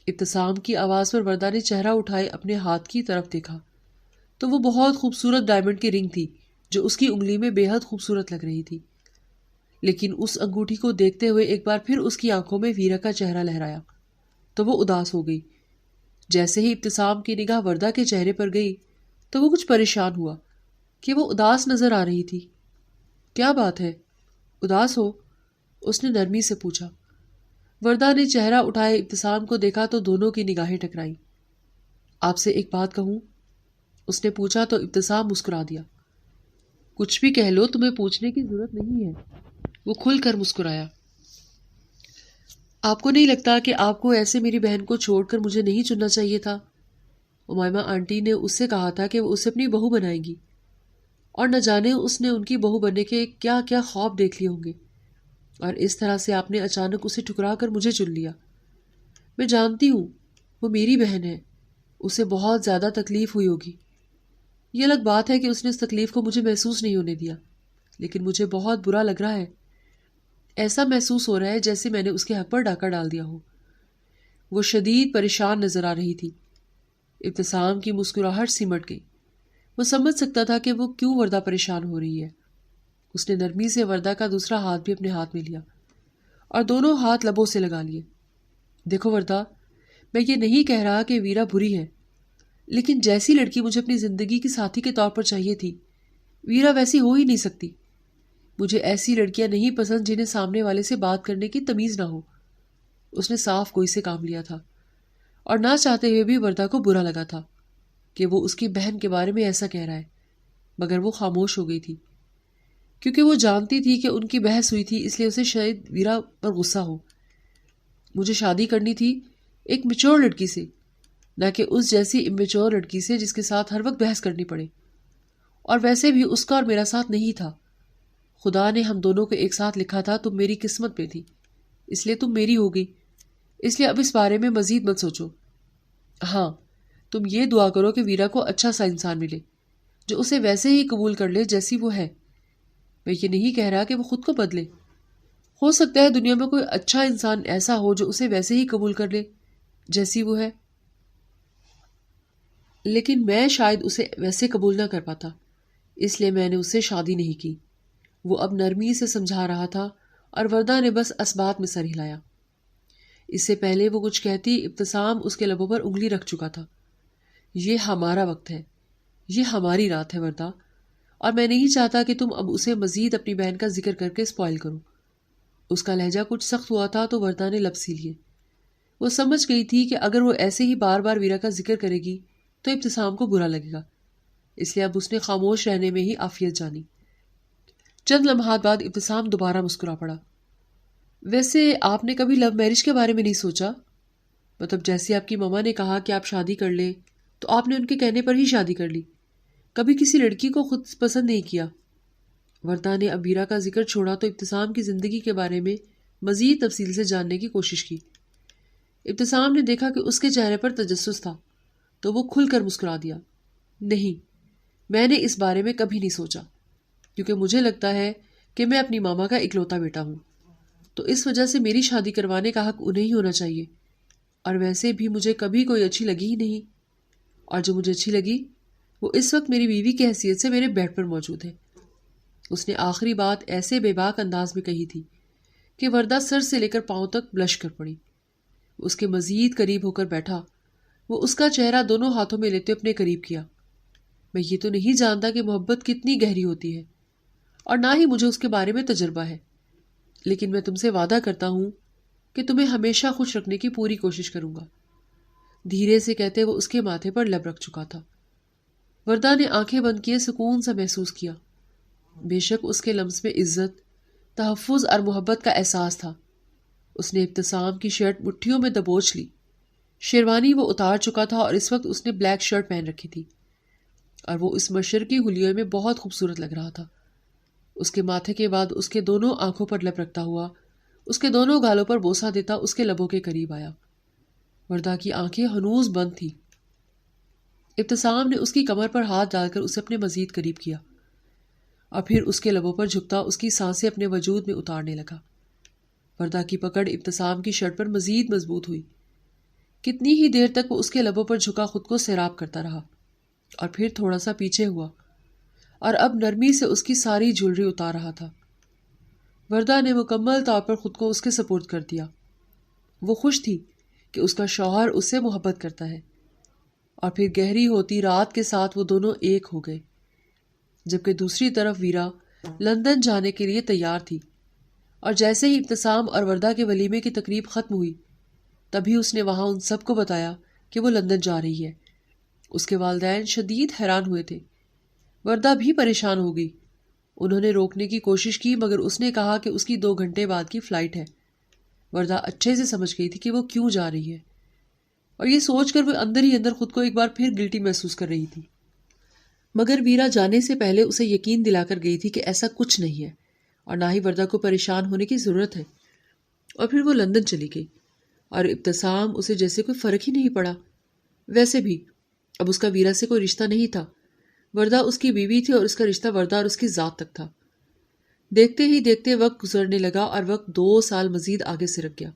ابتسام کی آواز پر وردہ نے چہرہ اٹھائے اپنے ہاتھ کی طرف دیکھا تو وہ بہت خوبصورت ڈائمنڈ کی رنگ تھی جو اس کی انگلی میں بے حد خوبصورت لگ رہی تھی۔ لیکن اس انگوٹھی کو دیکھتے ہوئے ایک بار پھر اس کی آنکھوں میں ویرا کا چہرہ لہرایا تو وہ اداس ہو گئی۔ جیسے ہی ابتسام کی نگاہ وردہ کے چہرے پر گئی تو وہ کچھ پریشان ہوا کہ وہ اداس نظر آ رہی تھی۔ کیا بات ہے، اداس ہو؟ اس نے نرمی سے پوچھا۔ وردہ نے چہرہ اٹھائے ابتسام کو دیکھا تو دونوں کی نگاہیں ٹکرائیں۔ آپ سے ایک بات کہوں؟ اس نے پوچھا تو ابتسام مسکرا دیا۔ کچھ بھی کہہ لو، تمہیں پوچھنے کی ضرورت نہیں ہے۔ وہ کھل کر مسکرایا۔ آپ کو نہیں لگتا کہ آپ کو ایسے میری بہن کو چھوڑ کر مجھے نہیں چننا چاہیے تھا؟ امائمہ آنٹی نے اس سے کہا تھا کہ وہ اسے اپنی بہو بنائیں گی، اور نہ جانے اس نے ان کی بہو بننے کے کیا کیا خواب دیکھ لیے ہوں گے، اور اس طرح سے آپ نے اچانک اسے ٹھکرا کر مجھے چن لیا۔ میں جانتی ہوں وہ میری بہن ہے، اسے بہت زیادہ تکلیف ہوئی ہوگی۔ یہ الگ بات ہے کہ اس نے اس تکلیف کو مجھے محسوس نہیں ہونے دیا، لیکن مجھے بہت برا لگ رہا ہے۔ ایسا محسوس ہو رہا ہے جیسے میں نے اس کے حق پر ڈاکہ ڈال دیا ہو۔ وہ شدید پریشان نظر آ رہی تھی۔ ابتسام کی مسکراہٹ سمٹ گئی۔ وہ سمجھ سکتا تھا کہ وہ کیوں وردہ پریشان ہو رہی ہے۔ اس نے نرمی سے وردہ کا دوسرا ہاتھ بھی اپنے ہاتھ میں لیا اور دونوں ہاتھ لبوں سے لگا لیے۔ دیکھو وردہ، میں یہ نہیں کہہ رہا کہ ویرا بری ہے، لیکن جیسی لڑکی مجھے اپنی زندگی کی ساتھی کے طور پر چاہیے تھی، ویرا ویسی ہو ہی نہیں سکتی۔ مجھے ایسی لڑکیاں نہیں پسند جنہیں سامنے والے سے بات کرنے کی تمیز نہ ہو۔ اس نے صاف گوئی سے کام لیا تھا، اور نہ چاہتے ہوئے بھی وردہ کو برا لگا تھا کہ وہ اس کی بہن کے بارے میں ایسا کہہ رہا ہے، مگر وہ خاموش ہو گئی تھی، کیونکہ وہ جانتی تھی کہ ان کی بحث ہوئی تھی، اس لیے اسے شاید ویرا پر غصہ ہو۔ مجھے شادی کرنی تھی ایک میچور لڑکی سے، نہ کہ اس جیسی امیچور لڑکی سے جس کے ساتھ ہر وقت بحث کرنی پڑے، اور ویسے بھی اس کا اور میرا ساتھ نہیں تھا۔ خدا نے ہم دونوں کو ایک ساتھ لکھا تھا، تم میری قسمت میں تھی، اس لیے تم میری ہو گئی۔ اس لیے اب اس بارے میں مزید مت سوچو۔ ہاں، تم یہ دعا کرو کہ ویرا کو اچھا سا انسان ملے جو اسے ویسے ہی قبول کر لے جیسی وہ ہے۔ میں یہ نہیں کہہ رہا کہ وہ خود کو بدلے، ہو سکتا ہے دنیا میں کوئی اچھا انسان ایسا ہو جو اسے ویسے ہی قبول کر لے جیسی وہ ہے، لیکن میں شاید اسے ویسے قبول نہ کر پاتا، اس لیے میں نے اس سے شادی نہیں کی۔ وہ اب نرمی سے سمجھا رہا تھا، اور وردہ نے بس اسبات میں سر ہلایا۔ اس سے پہلے وہ کچھ کہتی، ابتسام اس کے لبوں پر انگلی رکھ چکا تھا۔ یہ ہمارا وقت ہے، یہ ہماری رات ہے وردہ، اور میں نہیں چاہتا کہ تم اب اسے مزید اپنی بہن کا ذکر کر کے اسپوائل کرو۔ اس کا لہجہ کچھ سخت ہوا تھا تو وردہ نے لب سی لیے۔ وہ سمجھ گئی تھی کہ اگر وہ ایسے ہی بار بار ویرا کا ذکر کرے گی تو ابتسام کو برا لگے گا، اس لیے اب اس نے خاموش رہنے میں ہی عافیت جانی۔ چند لمحات بعد ابتسام دوبارہ مسکرا پڑا۔ ویسے آپ نے کبھی لو میرج کے بارے میں نہیں سوچا؟ مطلب جیسے آپ کی ماما نے کہا کہ آپ شادی کر لیں تو آپ نے ان کے کہنے پر ہی شادی کر لی، کبھی کسی لڑکی کو خود پسند نہیں کیا؟ وردہ نے اب ویرا کا ذکر چھوڑا تو ابتسام کی زندگی کے بارے میں مزید تفصیل سے جاننے کی کوشش کی۔ ابتسام نے دیکھا کہ اس کے چہرے پر تجسس تھا تو وہ کھل کر مسکرا دیا۔ نہیں، میں نے اس بارے میں کبھی نہیں سوچا، کیونکہ مجھے لگتا ہے کہ میں اپنی ماما کا اکلوتا بیٹا ہوں، تو اس وجہ سے میری شادی کروانے کا حق انہیں ہی ہونا چاہیے، اور ویسے بھی مجھے کبھی کوئی اچھی لگی ہی نہیں، اور جو مجھے اچھی لگی وہ اس وقت میری بیوی کی حیثیت سے میرے بیڈ پر موجود ہے۔ اس نے آخری بات ایسے بے باک انداز میں کہی تھی کہ وردہ سر سے لے کر پاؤں تک بلش کر پڑی۔ اس کے مزید قریب ہو کر بیٹھا، وہ اس کا چہرہ دونوں ہاتھوں میں لیتے اپنے قریب کیا۔ میں یہ تو نہیں جانتا کہ محبت کتنی گہری ہوتی ہے، اور نہ ہی مجھے اس کے بارے میں تجربہ ہے، لیکن میں تم سے وعدہ کرتا ہوں کہ تمہیں ہمیشہ خوش رکھنے کی پوری کوشش کروں گا۔ دھیرے سے کہتے وہ اس کے ماتھے پر لب رکھ چکا تھا۔ وردہ نے آنکھیں بند کیے سکون سا محسوس کیا۔ بے شک اس کے لمس میں عزت، تحفظ اور محبت کا احساس تھا۔ اس نے ابتسام کی شرٹ مٹھیوں میں دبوچ لی۔ شیروانی وہ اتار چکا تھا اور اس وقت اس نے بلیک شرٹ پہن رکھی تھی، اور وہ اس مشرقی حلیے میں بہت خوبصورت لگ رہا تھا۔ اس کے ماتھے کے بعد اس کے دونوں آنکھوں پر لب رکھتا ہوا، اس کے دونوں گالوں پر بوسہ دیتا اس کے لبوں کے قریب آیا۔ وردہ کی آنکھیں ہنوز بند تھی۔ ابتسام نے اس کی کمر پر ہاتھ ڈال کر اسے اپنے مزید قریب کیا، اور پھر اس کے لبوں پر جھکتا اس کی سانسیں اپنے وجود میں اتارنے لگا۔ وردہ کی پکڑ ابتسام کی شرٹ پر مزید مضبوط ہوئی۔ کتنی ہی دیر تک وہ اس کے لبوں پر جھکا خود کو سیراب کرتا رہا، اور پھر تھوڑا سا پیچھے ہوا، اور اب نرمی سے اس کی ساری جولری اتار رہا تھا۔ وردہ نے مکمل طور پر خود کو اس کے سپرد کر دیا۔ وہ خوش تھی کہ اس کا شوہر اس سے محبت کرتا ہے، اور پھر گہری ہوتی رات کے ساتھ وہ دونوں ایک ہو گئے، جبکہ دوسری طرف ویرا لندن جانے کے لیے تیار تھی، اور جیسے ہی ابتسام اور وردہ کے ولیمے کی تقریب ختم ہوئی تبھی اس نے وہاں ان سب کو بتایا کہ وہ لندن جا رہی ہے۔ اس کے والدین شدید حیران ہوئے تھے، وردہ بھی پریشان ہو گئی، انہوں نے روکنے کی کوشش کی مگر اس نے کہا کہ اس کی 2 گھنٹے بعد کی فلائٹ ہے۔ وردہ اچھے سے سمجھ گئی تھی کہ وہ کیوں جا رہی ہے، اور یہ سوچ کر وہ اندر ہی اندر خود کو ایک بار پھر گلٹی محسوس کر رہی تھی۔ مگر ویرا جانے سے پہلے اسے یقین دلا کر گئی تھی کہ ایسا کچھ نہیں ہے اور نہ ہی وردہ کو پریشان ہونے کی ضرورت ہے۔ اور پھر وہ لندن چلی گئی اور ابتسام اسے جیسے کوئی فرق ہی نہیں پڑا۔ ویسے بھی اب اس کا ویرا سے کوئی رشتہ نہیں تھا، وردہ اس کی بیوی تھی اور اس کا رشتہ وردہ اور اس کی ذات تک تھا۔ دیکھتے ہی دیکھتے وقت گزرنے لگا اور وقت 2 سال مزید آگے سے رکھ گیا۔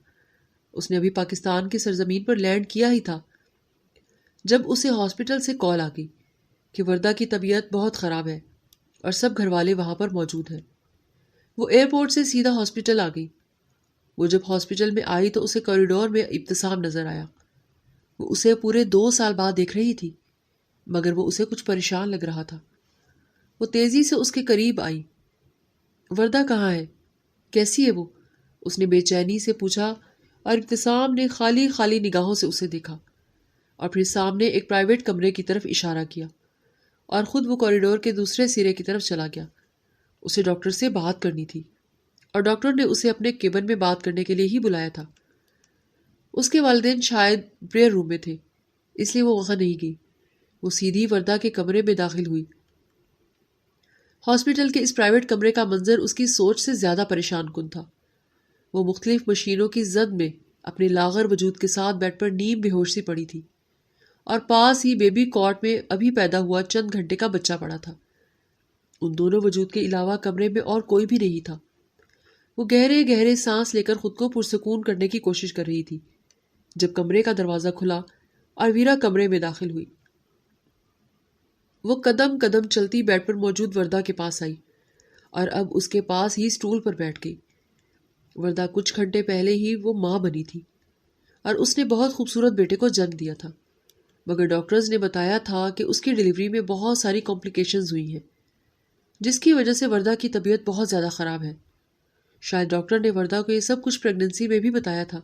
اس نے ابھی پاکستان کی سرزمین پر لینڈ کیا ہی تھا جب اسے ہاسپٹل سے کال آ گئی کہ وردہ کی طبیعت بہت خراب ہے اور سب گھر والے وہاں پر موجود ہیں۔ وہ ایئرپورٹ سے سیدھا ہاسپٹل آ گئی۔ وہ جب ہاسپٹل میں آئی تو اسے کوریڈور میں ابتسام نظر آیا۔ وہ اسے پورے 2 سال بعد دیکھ رہی تھی مگر وہ اسے کچھ پریشان لگ رہا تھا۔ وہ تیزی سے اس کے قریب آئی۔ وردہ کہاں ہے؟ کیسی ہے وہ؟ اس نے بے چینی سے پوچھا اور ابتسام نے خالی خالی نگاہوں سے اسے دیکھا اور پھر سامنے ایک پرائیویٹ کمرے کی طرف اشارہ کیا اور خود وہ کوریڈور کے دوسرے سرے کی طرف چلا گیا۔ اسے ڈاکٹر سے بات کرنی تھی اور ڈاکٹر نے اسے اپنے کیبن میں بات کرنے کے لیے ہی بلایا تھا۔ اس کے والدین شاید پریئر روم میں تھے، اس لیے وہ وہاں نہیں گئی۔ وہ سیدھی وردہ کے کمرے میں داخل ہوئی۔ ہاسپٹل کے اس پرائیویٹ کمرے کا منظر اس کی سوچ سے زیادہ پریشان کن تھا۔ وہ مختلف مشینوں کی زد میں اپنے لاغر وجود کے ساتھ بیڈ پر نیم بے ہوش سی پڑی تھی اور پاس ہی بیبی کاٹ میں ابھی پیدا ہوا چند گھنٹے کا بچہ پڑا تھا۔ ان دونوں وجود کے علاوہ کمرے میں اور کوئی بھی نہیں تھا۔ وہ گہرے گہرے سانس لے کر خود کو پرسکون کرنے کی کوشش کر رہی تھی جب کمرے کا دروازہ کھلا اور ویرا کمرے میں داخل ہوئی۔ وہ قدم قدم چلتی بیڈ پر موجود وردہ کے پاس آئی اور اب اس کے پاس ہی سٹول پر بیٹھ گئی۔ وردہ کچھ گھنٹے پہلے ہی وہ ماں بنی تھی اور اس نے بہت خوبصورت بیٹے کو جنم دیا تھا، مگر ڈاکٹرز نے بتایا تھا کہ اس کی ڈیلیوری میں بہت ساری کمپلیکیشنز ہوئی ہیں جس کی وجہ سے وردہ کی طبیعت بہت زیادہ خراب ہے۔ شاید ڈاکٹر نے وردہ کو یہ سب کچھ پریگننسی میں بھی بتایا تھا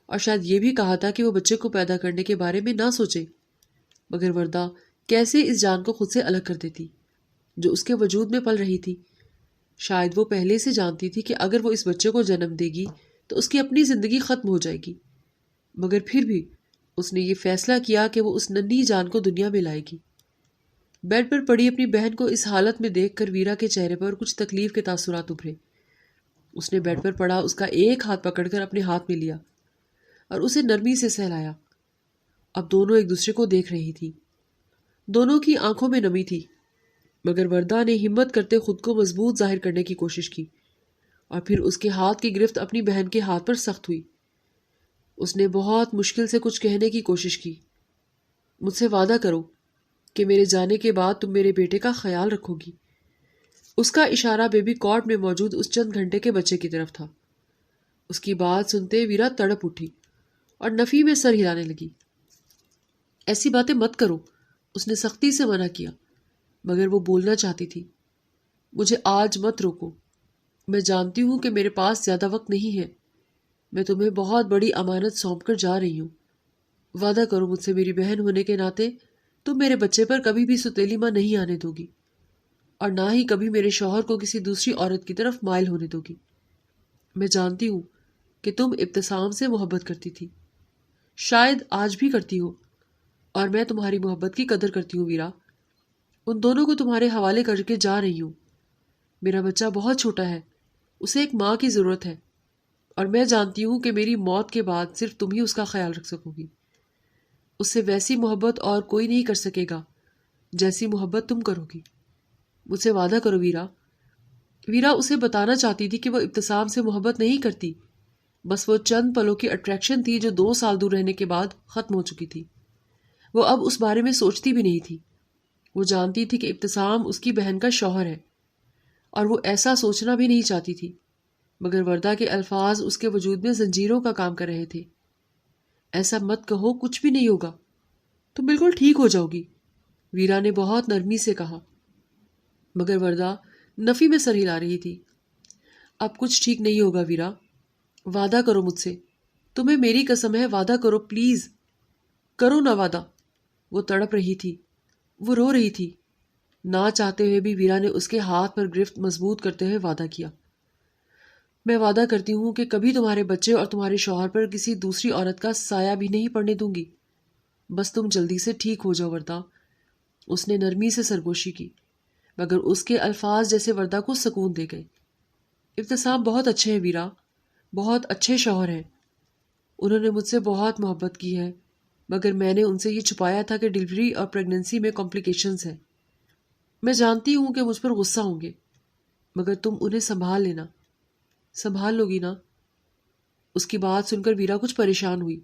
اور شاید یہ بھی کہا تھا کہ وہ بچے کو پیدا کرنے کے بارے میں نہ سوچے، مگر وردہ کیسے اس جان کو خود سے الگ کر دیتی جو اس کے وجود میں پل رہی تھی۔ شاید وہ پہلے سے جانتی تھی کہ اگر وہ اس بچے کو جنم دے گی تو اس کی اپنی زندگی ختم ہو جائے گی، مگر پھر بھی اس نے یہ فیصلہ کیا کہ وہ اس ننھی جان کو دنیا میں لائے گی۔ بیڈ پر پڑی اپنی بہن کو اس حالت میں دیکھ کر ویرا کے چہرے پر کچھ تکلیف کے تاثرات ابھرے۔ اس نے بیڈ پر پڑا اس کا ایک ہاتھ پکڑ کر اپنے ہاتھ میں لیا اور اسے نرمی سے سہلایا۔ اب دونوں ایک دوسرے کو دیکھ رہی تھی، دونوں کی آنکھوں میں نمی تھی، مگر وردہ نے ہمت کرتے خود کو مضبوط ظاہر کرنے کی کوشش کی اور پھر اس کے ہاتھ کی گرفت اپنی بہن کے ہاتھ پر سخت ہوئی۔ اس نے بہت مشکل سے کچھ کہنے کی کوشش کی۔ مجھ سے وعدہ کرو کہ میرے جانے کے بعد تم میرے بیٹے کا خیال رکھو گی۔ اس کا اشارہ بیبی کاٹ میں موجود اس چند گھنٹے کے بچے کی طرف تھا۔ اس کی بات سنتے ویرا تڑپ اٹھی اور نفی میں سر ہلانے لگی۔ ایسی باتیں مت کرو، اس نے سختی سے منع کیا، مگر وہ بولنا چاہتی تھی۔ مجھے آج مت روکو، میں جانتی ہوں کہ میرے پاس زیادہ وقت نہیں ہے، میں تمہیں بہت بڑی امانت سونپ کر جا رہی ہوں۔ وعدہ کرو مجھ سے میری بہن ہونے کے ناطے تم میرے بچے پر کبھی بھی ستیلی ماں نہیں آنے دو گی اور نہ ہی کبھی میرے شوہر کو کسی دوسری عورت کی طرف مائل ہونے دو گی۔ میں جانتی ہوں کہ تم ابتسام سے محبت کرتی تھی، شاید آج بھی کرتی ہو، اور میں تمہاری محبت کی قدر کرتی ہوں ویرا۔ ان دونوں کو تمہارے حوالے کر کے جا رہی ہوں۔ میرا بچہ بہت چھوٹا ہے، اسے ایک ماں کی ضرورت ہے، اور میں جانتی ہوں کہ میری موت کے بعد صرف تم ہی اس کا خیال رکھ سکو گی۔ اس سے ویسی محبت اور کوئی نہیں کر سکے گا جیسی محبت تم کرو گی۔ مجھ سے وعدہ کرو ویرا۔ ویرا اسے بتانا چاہتی تھی کہ وہ ابتسام سے محبت نہیں کرتی، بس وہ چند پلوں کی اٹریکشن تھی جو 2 سال دور رہنے کے بعد ختم ہو چکی تھی۔ وہ اب اس بارے میں سوچتی بھی نہیں تھی۔ وہ جانتی تھی کہ ابتسام اس کی بہن کا شوہر ہے اور وہ ایسا سوچنا بھی نہیں چاہتی تھی، مگر وردہ کے الفاظ اس کے وجود میں زنجیروں کا کام کر رہے تھے۔ ایسا مت کہو، کچھ بھی نہیں ہوگا، تم بالکل ٹھیک ہو جاؤ گی، ویرا نے بہت نرمی سے کہا، مگر وردہ نفی میں سر ہلا رہی تھی۔ اب کچھ ٹھیک نہیں ہوگا ویرا، وعدہ کرو مجھ سے، تمہیں میری قسم ہے، وعدہ کرو پلیز، کرو نا وعدہ۔ وہ تڑپ رہی تھی، وہ رو رہی تھی، نہ چاہتے ہوئے بھی ویرا نے اس کے ہاتھ پر گرفت مضبوط کرتے ہوئے وعدہ کیا، میں وعدہ کرتی ہوں کہ کبھی تمہارے بچے اور تمہارے شوہر پر کسی دوسری عورت کا سایہ بھی نہیں پڑنے دوں گی۔ بس تم جلدی سے ٹھیک ہو جاؤ وردا۔ اس نے نرمی سے سرگوشی کی، مگر اس کے الفاظ جیسے وردا کو سکون دے گئے۔ ابتسام بہت اچھے ہیں ویرا، بہت اچھے شوہر ہیں۔ انہوں نے مجھ سے بہت محبت کی ہے، مگر میں نے ان سے یہ چھپایا تھا کہ ڈلیوری اور پریگننسی میں کمپلیکیشنز ہیں۔ میں جانتی ہوں کہ مجھ پر غصہ ہوں گے، مگر تم انہیں سنبھال لینا۔ سنبھال لو گی نا؟ اس کی بات سن کر ویرا کچھ پریشان ہوئی،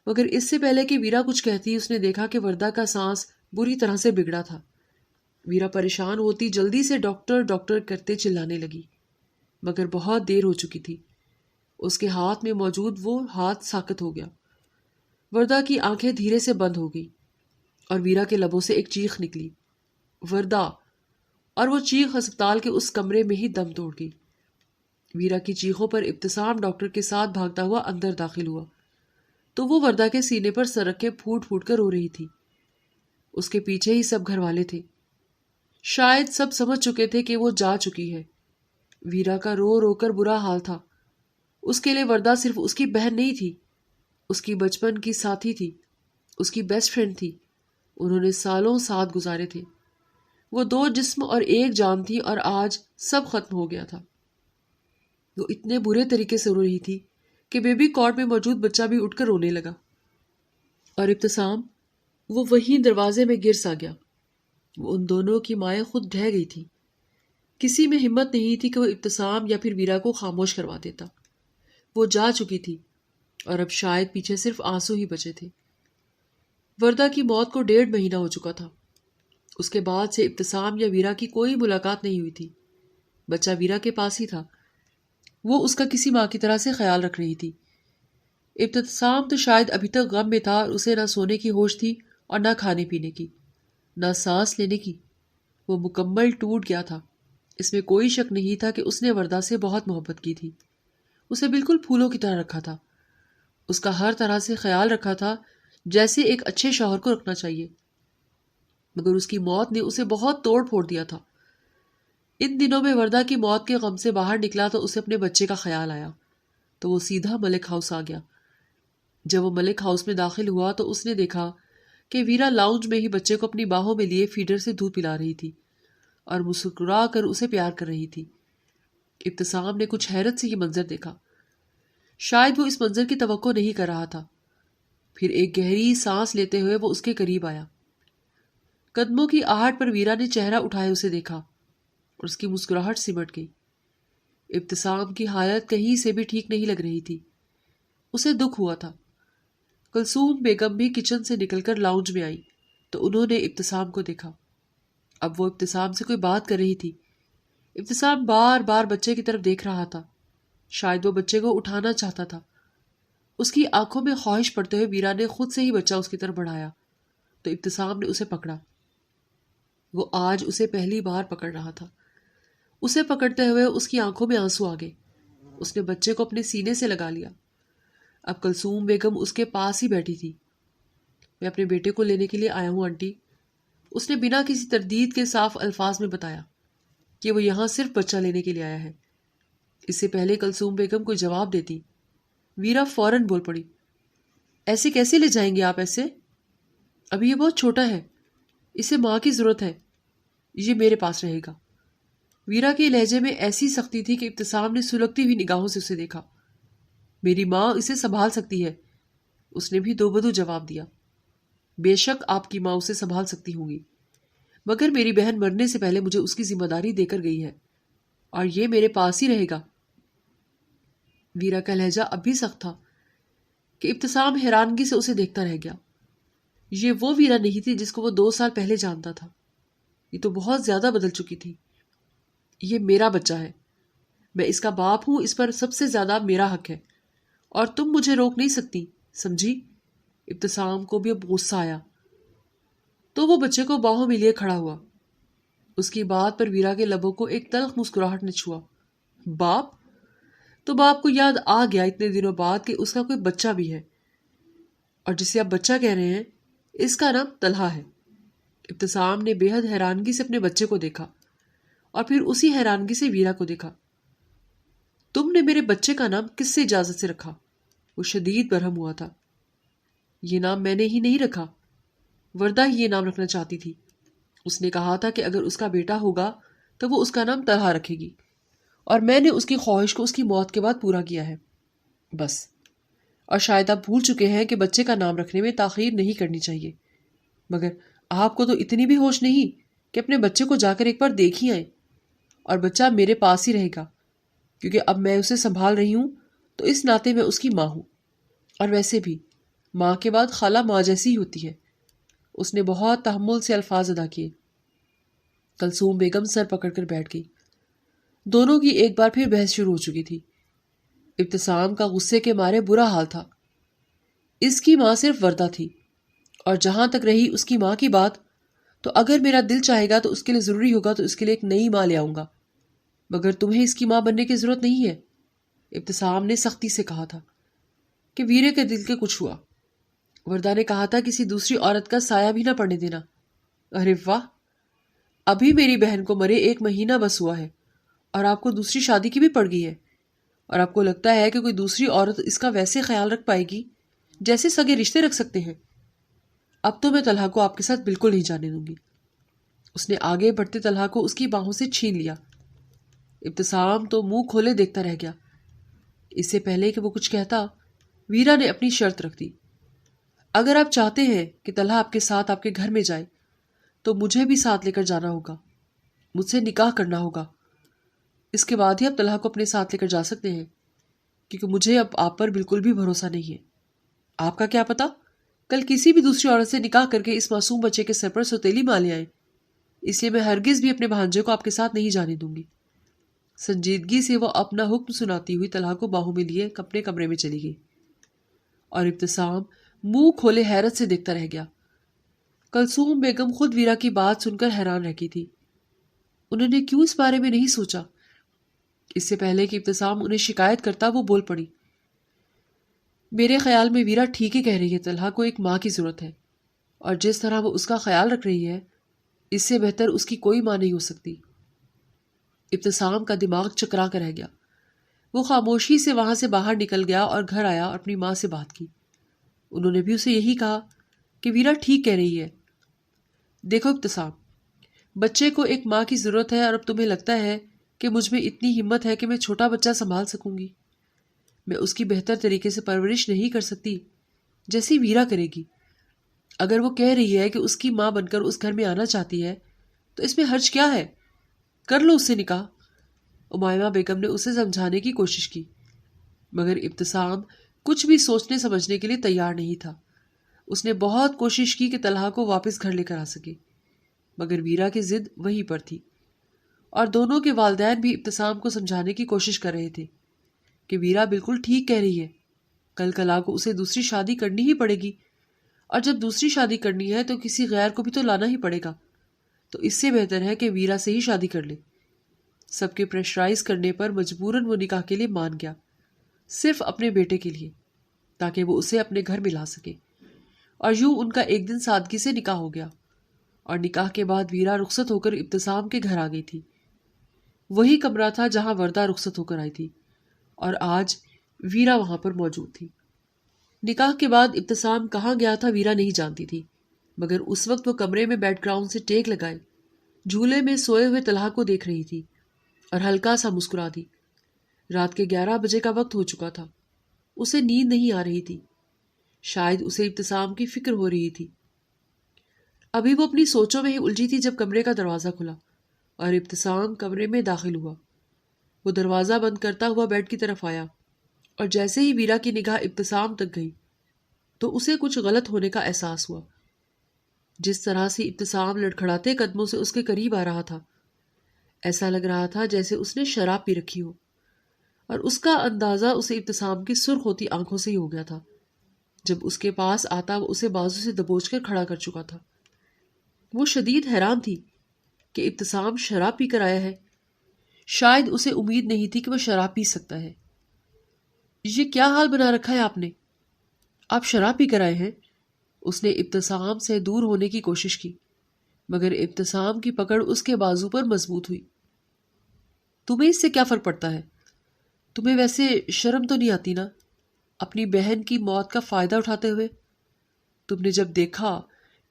مگر اس سے پہلے کہ ویرا کچھ کہتی اس نے دیکھا کہ وردا کا سانس بری طرح سے بگڑا تھا۔ ویرا پریشان ہوتی جلدی سے ڈاکٹر ڈاکٹر کرتے چلانے لگی، مگر بہت دیر ہو چکی تھی۔ اس کے ہاتھ میں موجود وہ ہاتھ ساکت ہو گیا۔ وردا کی آنکھیں دھیرے سے بند ہو گئی اور ویرا کے لبوں سے ایک چیخ نکلی، وردا! اور وہ چیخ ہسپتال کے اس کمرے میں ہی دم توڑ گئی۔ ویرا کی چیخوں پر ابتسام ڈاکٹر کے ساتھ بھاگتا ہوا اندر داخل ہوا تو وہ وردا کے سینے پر سر رکھ کے پھوٹ پھوٹ کر رو رہی تھی۔ اس کے پیچھے ہی سب گھر والے تھے۔ شاید سب سمجھ چکے تھے کہ وہ جا چکی ہے۔ ویرا کا رو رو کر برا حال تھا۔ اس کے لیے وردا صرف اس کی بہن نہیں تھی، اس کی بچپن کی ساتھی تھی، اس کی بیسٹ فرینڈ تھی۔ انہوں نے سالوں ساتھ گزارے تھے۔ وہ دو جسم اور ایک جان تھی، اور آج سب ختم ہو گیا تھا۔ وہ اتنے برے طریقے سے رو رہی تھی کہ بیبی کارٹ میں موجود بچہ بھی اٹھ کر رونے لگا، اور ابتسام، وہ وہیں دروازے میں گر سا گیا۔ وہ ان دونوں کی مائیں خود ڈھہ گئی تھی۔ کسی میں ہمت نہیں تھی کہ وہ ابتسام یا پھر ویرا کو خاموش کروا دیتا۔ وہ جا چکی تھی، اور اب شاید پیچھے صرف آنسو ہی بچے تھے۔ وردا کی موت کو 1.5 مہینہ ہو چکا تھا۔ اس کے بعد سے ابتسام یا ویرا کی کوئی ملاقات نہیں ہوئی تھی۔ بچہ ویرا کے پاس ہی تھا۔ وہ اس کا کسی ماں کی طرح سے خیال رکھ رہی تھی۔ ابتسام تو شاید ابھی تک غم میں تھا، اور اسے نہ سونے کی ہوش تھی اور نہ کھانے پینے کی، نہ سانس لینے کی۔ وہ مکمل ٹوٹ گیا تھا۔ اس میں کوئی شک نہیں تھا کہ اس نے وردا سے بہت محبت کی تھی۔ اسے بالکل پھولوں کی طرح رکھا تھا، اس کا ہر طرح سے خیال رکھا تھا جیسے ایک اچھے شوہر کو رکھنا چاہیے۔ مگر اس کی موت نے اسے بہت توڑ پھوڑ دیا تھا۔ ان دنوں میں وردا کی موت کے غم سے باہر نکلا تو اسے اپنے بچے کا خیال آیا، تو وہ سیدھا ملک ہاؤس آ گیا۔ جب وہ ملک ہاؤس میں داخل ہوا تو اس نے دیکھا کہ ویرا لاؤنج میں ہی بچے کو اپنی باہوں میں لیے فیڈر سے دودھ پلا رہی تھی اور مسکرا کر اسے پیار کر رہی تھی۔ ابتسام نے کچھ حیرت سے یہ منظر دیکھا۔ شاید وہ اس منظر کی توقع نہیں کر رہا تھا۔ پھر ایک گہری سانس لیتے ہوئے وہ اس کے قریب آیا۔ قدموں کی آہٹ پر ویرا نے چہرہ اٹھائے اسے دیکھا، اور اس کی مسکراہٹ سمٹ گئی۔ ابتسام کی حالت کہیں سے بھی ٹھیک نہیں لگ رہی تھی۔ اسے دکھ ہوا تھا۔ کلثوم بیگم بھی کچن سے نکل کر لاؤنج میں آئی تو انہوں نے ابتسام کو دیکھا۔ اب وہ ابتسام سے کوئی بات کر رہی تھی۔ ابتسام بار بار بچے کی طرف دیکھ رہا تھا، شاید وہ بچے کو اٹھانا چاہتا تھا۔ اس کی آنکھوں میں خواہش پڑتے ہوئے ویرا نے خود سے ہی بچہ اس کی طرف بڑھایا تو ابتسام نے اسے پکڑا۔ وہ آج اسے پہلی بار پکڑ رہا تھا۔ اسے پکڑتے ہوئے اس کی آنکھوں میں آنسو آ گئے۔ اس نے بچے کو اپنے سینے سے لگا لیا۔ اب کلثوم بیگم اس کے پاس ہی بیٹھی تھی۔ میں اپنے بیٹے کو لینے کے لیے آیا ہوں آنٹی، اس نے بنا کسی تردید کے صاف الفاظ میں بتایا کہ وہ یہاں صرف بچہ لینے کے لیے آیا ہے۔ اس سے پہلے کلثوم بیگم کوئی جواب دیتی، ویرا فوراً بول پڑی، ایسے کیسے لے جائیں گے آپ ایسے؟ ابھی یہ بہت چھوٹا ہے، اسے ماں کی ضرورت ہے، یہ میرے پاس رہے گا۔ ویرا کے لہجے میں ایسی سختی تھی کہ ابتسام نے سلگتی ہوئی نگاہوں سے اسے دیکھا۔ میری ماں اسے سنبھال سکتی ہے، اس نے بھی دو بدو جواب دیا۔ بے شک آپ کی ماں اسے سنبھال سکتی ہوں گی، مگر میری بہن مرنے سے پہلے مجھے اس کی ذمہ داری دے کر گئی ہے، اور یہ میرے پاس ہی رہے گا۔ ویرا کا لہجہ اب بھی سخت تھا کہ ابتسام حیرانگی سے اسے دیکھتا رہ گیا۔ یہ وہ ویرا نہیں تھی جس کو وہ 2 سال پہلے جانتا تھا، یہ تو بہت زیادہ بدل چکی تھی۔ یہ میرا بچہ ہے، میں اس کا باپ ہوں، اس پر سب سے زیادہ میرا حق ہے، اور تم مجھے روک نہیں سکتی، سمجھی؟ ابتسام کو بھی اب غصہ آیا تو وہ بچے کو باہوں میں لیے کھڑا ہوا۔ اس کی بات پر ویرا کے لبوں کو ایک تلخ مسکراہٹ نے چھوا۔ باپ؟ تو باپ کو یاد آ گیا اتنے دنوں بعد کہ اس کا کوئی بچہ بھی ہے، اور جسے آپ بچہ کہہ رہے ہیں اس کا نام طلحہ ہے۔ ابتسام نے بے حد حیرانگی سے اپنے بچے کو دیکھا اور پھر اسی حیرانگی سے ویرا کو دیکھا۔ تم نے میرے بچے کا نام کس سے اجازت سے رکھا؟ وہ شدید برہم ہوا تھا۔ یہ نام میں نے ہی نہیں رکھا، وردہ ہی یہ نام رکھنا چاہتی تھی۔ اس نے کہا تھا کہ اگر اس کا بیٹا ہوگا تو وہ اس کا نام طلحہ رکھے گی، اور میں نے اس کی خواہش کو اس کی موت کے بعد پورا کیا ہے، بس۔ اور شاید آپ بھول چکے ہیں کہ بچے کا نام رکھنے میں تاخیر نہیں کرنی چاہیے، مگر آپ کو تو اتنی بھی ہوش نہیں کہ اپنے بچے کو جا کر ایک بار دیکھ ہی آئیں۔ اور بچہ میرے پاس ہی رہے گا، کیونکہ اب میں اسے سنبھال رہی ہوں تو اس ناطے میں اس کی ماں ہوں، اور ویسے بھی ماں کے بعد خالہ ماں جیسی ہی ہوتی ہے۔ اس نے بہت تحمل سے الفاظ ادا کیے۔ کلثوم بیگم سر پکڑ کر بیٹھ گئی۔ دونوں کی ایک بار پھر بحث شروع ہو چکی تھی۔ ابتسام کا غصے کے مارے برا حال تھا۔ اس کی ماں صرف وردہ تھی، اور جہاں تک رہی اس کی ماں کی بات، تو اگر میرا دل چاہے گا تو اس کے لیے ضروری ہوگا تو اس کے لیے ایک نئی ماں لے آؤں گا، مگر تمہیں اس کی ماں بننے کی ضرورت نہیں ہے۔ ابتسام نے سختی سے کہا تھا کہ ویرے کے دل کے کچھ ہوا۔ وردہ نے کہا تھا کسی دوسری عورت کا سایہ بھی نہ پڑنے دینا۔ ارے واہ، ابھی میری بہن کو مرے 1 مہینہ بس ہوا ہے اور آپ کو دوسری شادی کی بھی پڑ گئی ہے، اور آپ کو لگتا ہے کہ کوئی دوسری عورت اس کا ویسے خیال رکھ پائے گی جیسے سگے رشتے رکھ سکتے ہیں۔ اب تو میں طلحہ کو آپ کے ساتھ بالکل نہیں جانے دوں گی۔ اس نے آگے بڑھتے طلحہ کو اس کی باہوں سے چھین لیا۔ ابتسام تو منہ کھولے دیکھتا رہ گیا۔ اس سے پہلے کہ وہ کچھ کہتا، ویرا نے اپنی شرط رکھ دی۔ اگر آپ چاہتے ہیں کہ طلحہ آپ کے ساتھ آپ کے گھر میں جائے تو مجھے بھی ساتھ لے کر جانا ہوگا، مجھ سے نکاح کرنا ہوگا۔ اس کے بعد ہی آپ طلحہ کو اپنے ساتھ لے کر جا سکتے ہیں، کیونکہ مجھے اب آپ پر بالکل بھی بھروسہ نہیں ہے۔ آپ کا کیا پتا کل کسی بھی دوسری عورت سے نکاح کر کے اس معصوم بچے کے سر پر سوتیلی ماں لے آئے۔ اس لیے میں ہرگز بھی اپنے بھانجے کو آپ کے ساتھ نہیں جانے دوں گی۔ سنجیدگی سے وہ اپنا حکم سناتی ہوئی طلحہ کو باہوں میں لیے اپنے کمرے میں چلی گئی، اور ابتسام منہ کھولے حیرت سے دیکھتا رہ گیا۔ کلثوم بیگم خود ویرا کی بات سن کر حیران رہ گئی تھی۔ انہوں نے کیوں اس بارے میں نہیں سوچا؟ اس سے پہلے کہ ابتسام انہیں شکایت کرتا، وہ بول پڑی، میرے خیال میں ویرا ٹھیک ہی کہہ رہی ہے، طلحہ کو ایک ماں کی ضرورت ہے، اور جس طرح وہ اس کا خیال رکھ رہی ہے اس سے بہتر اس کی کوئی ماں نہیں ہو سکتی۔ ابتسام کا دماغ چکرا کر رہ گیا۔ وہ خاموشی سے وہاں سے باہر نکل گیا اور گھر آیا اور اپنی ماں سے بات کی۔ انہوں نے بھی اسے یہی کہا کہ ویرا ٹھیک کہہ رہی ہے۔ دیکھو ابتسام، بچے کو ایک ماں کی ضرورت ہے، اور اب تمہیں لگتا ہے کہ مجھ میں اتنی ہمت ہے کہ میں چھوٹا بچہ سنبھال سکوں گی؟ میں اس کی بہتر طریقے سے پرورش نہیں کر سکتی جیسی ویرا کرے گی۔ اگر وہ کہہ رہی ہے کہ اس کی ماں بن کر اس گھر میں آنا چاہتی ہے تو اس میں حرج کیا ہے؟ کر لو اس سے نکاح۔ امائمہ بیگم نے اسے سمجھانے کی کوشش کی، مگر ابتسام کچھ بھی سوچنے سمجھنے کے لیے تیار نہیں تھا۔ اس نے بہت کوشش کی کہ طلحہ کو واپس گھر لے کر آ سکے، مگر ویرا کی ضد وہیں پر تھی، اور دونوں کے والدین بھی ابتسام کو سمجھانے کی کوشش کر رہے تھے کہ ویرا بالکل ٹھیک کہہ رہی ہے، کل کلا کو اسے دوسری شادی کرنی ہی پڑے گی، اور جب دوسری شادی کرنی ہے تو کسی غیر کو بھی تو لانا ہی پڑے گا، تو اس سے بہتر ہے کہ ویرا سے ہی شادی کر لے۔ سب کے پریشرائز کرنے پر مجبوراً وہ نکاح کے لیے مان گیا، صرف اپنے بیٹے کے لیے، تاکہ وہ اسے اپنے گھر میں لا سکے۔ اور یوں ان کا ایک دن سادگی سے نکاح ہو گیا، اور نکاح کے بعد ویرا رخصت ہو کر ابتسام کے گھر آ گئی تھی۔ وہی کمرہ تھا جہاں وردہ رخصت ہو کر آئی تھی، اور آج ویرا وہاں پر موجود تھی۔ نکاح کے بعد ابتسام کہاں گیا تھا ویرا نہیں جانتی تھی، مگر اس وقت وہ کمرے میں بیک گراؤنڈ سے ٹیک لگائے جھولے میں سوئے ہوئے طلحہ کو دیکھ رہی تھی، اور ہلکا سا مسکرا دی۔ رات کے 11 بجے کا وقت ہو چکا تھا۔ اسے نیند نہیں آ رہی تھی، شاید اسے ابتسام کی فکر ہو رہی تھی۔ ابھی وہ اپنی سوچوں میں ہی الجھی تھی جب کمرے کا دروازہ کھلا اور ابتسام کمرے میں داخل ہوا۔ وہ دروازہ بند کرتا ہوا بیڈ کی طرف آیا، اور جیسے ہی ویرا کی نگاہ ابتسام تک گئی تو اسے کچھ غلط ہونے کا احساس ہوا۔ جس طرح سے ابتسام لڑکھڑاتے قدموں سے اس کے قریب آ رہا تھا، ایسا لگ رہا تھا جیسے اس نے شراب پی رکھی ہو، اور اس کا اندازہ اسے ابتسام کی سرخ ہوتی آنکھوں سے ہی ہو گیا تھا۔ جب اس کے پاس آتا وہ اسے بازو سے دبوچ کر کھڑا کر چکا تھا۔ وہ شدید حیران تھی کہ ابتسام شراب پی کر آیا ہے۔ شاید اسے امید نہیں تھی کہ وہ شراب پی سکتا ہے۔ یہ کیا حال بنا رکھا ہے آپ نے؟ آپ شراب پی کر آئے ہیں؟ اس نے ابتسام سے دور ہونے کی کوشش کی، مگر ابتسام کی پکڑ اس کے بازو پر مضبوط ہوئی۔ تمہیں اس سے کیا فرق پڑتا ہے؟ تمہیں ویسے شرم تو نہیں آتی نا اپنی بہن کی موت کا فائدہ اٹھاتے ہوئے؟ تم نے جب دیکھا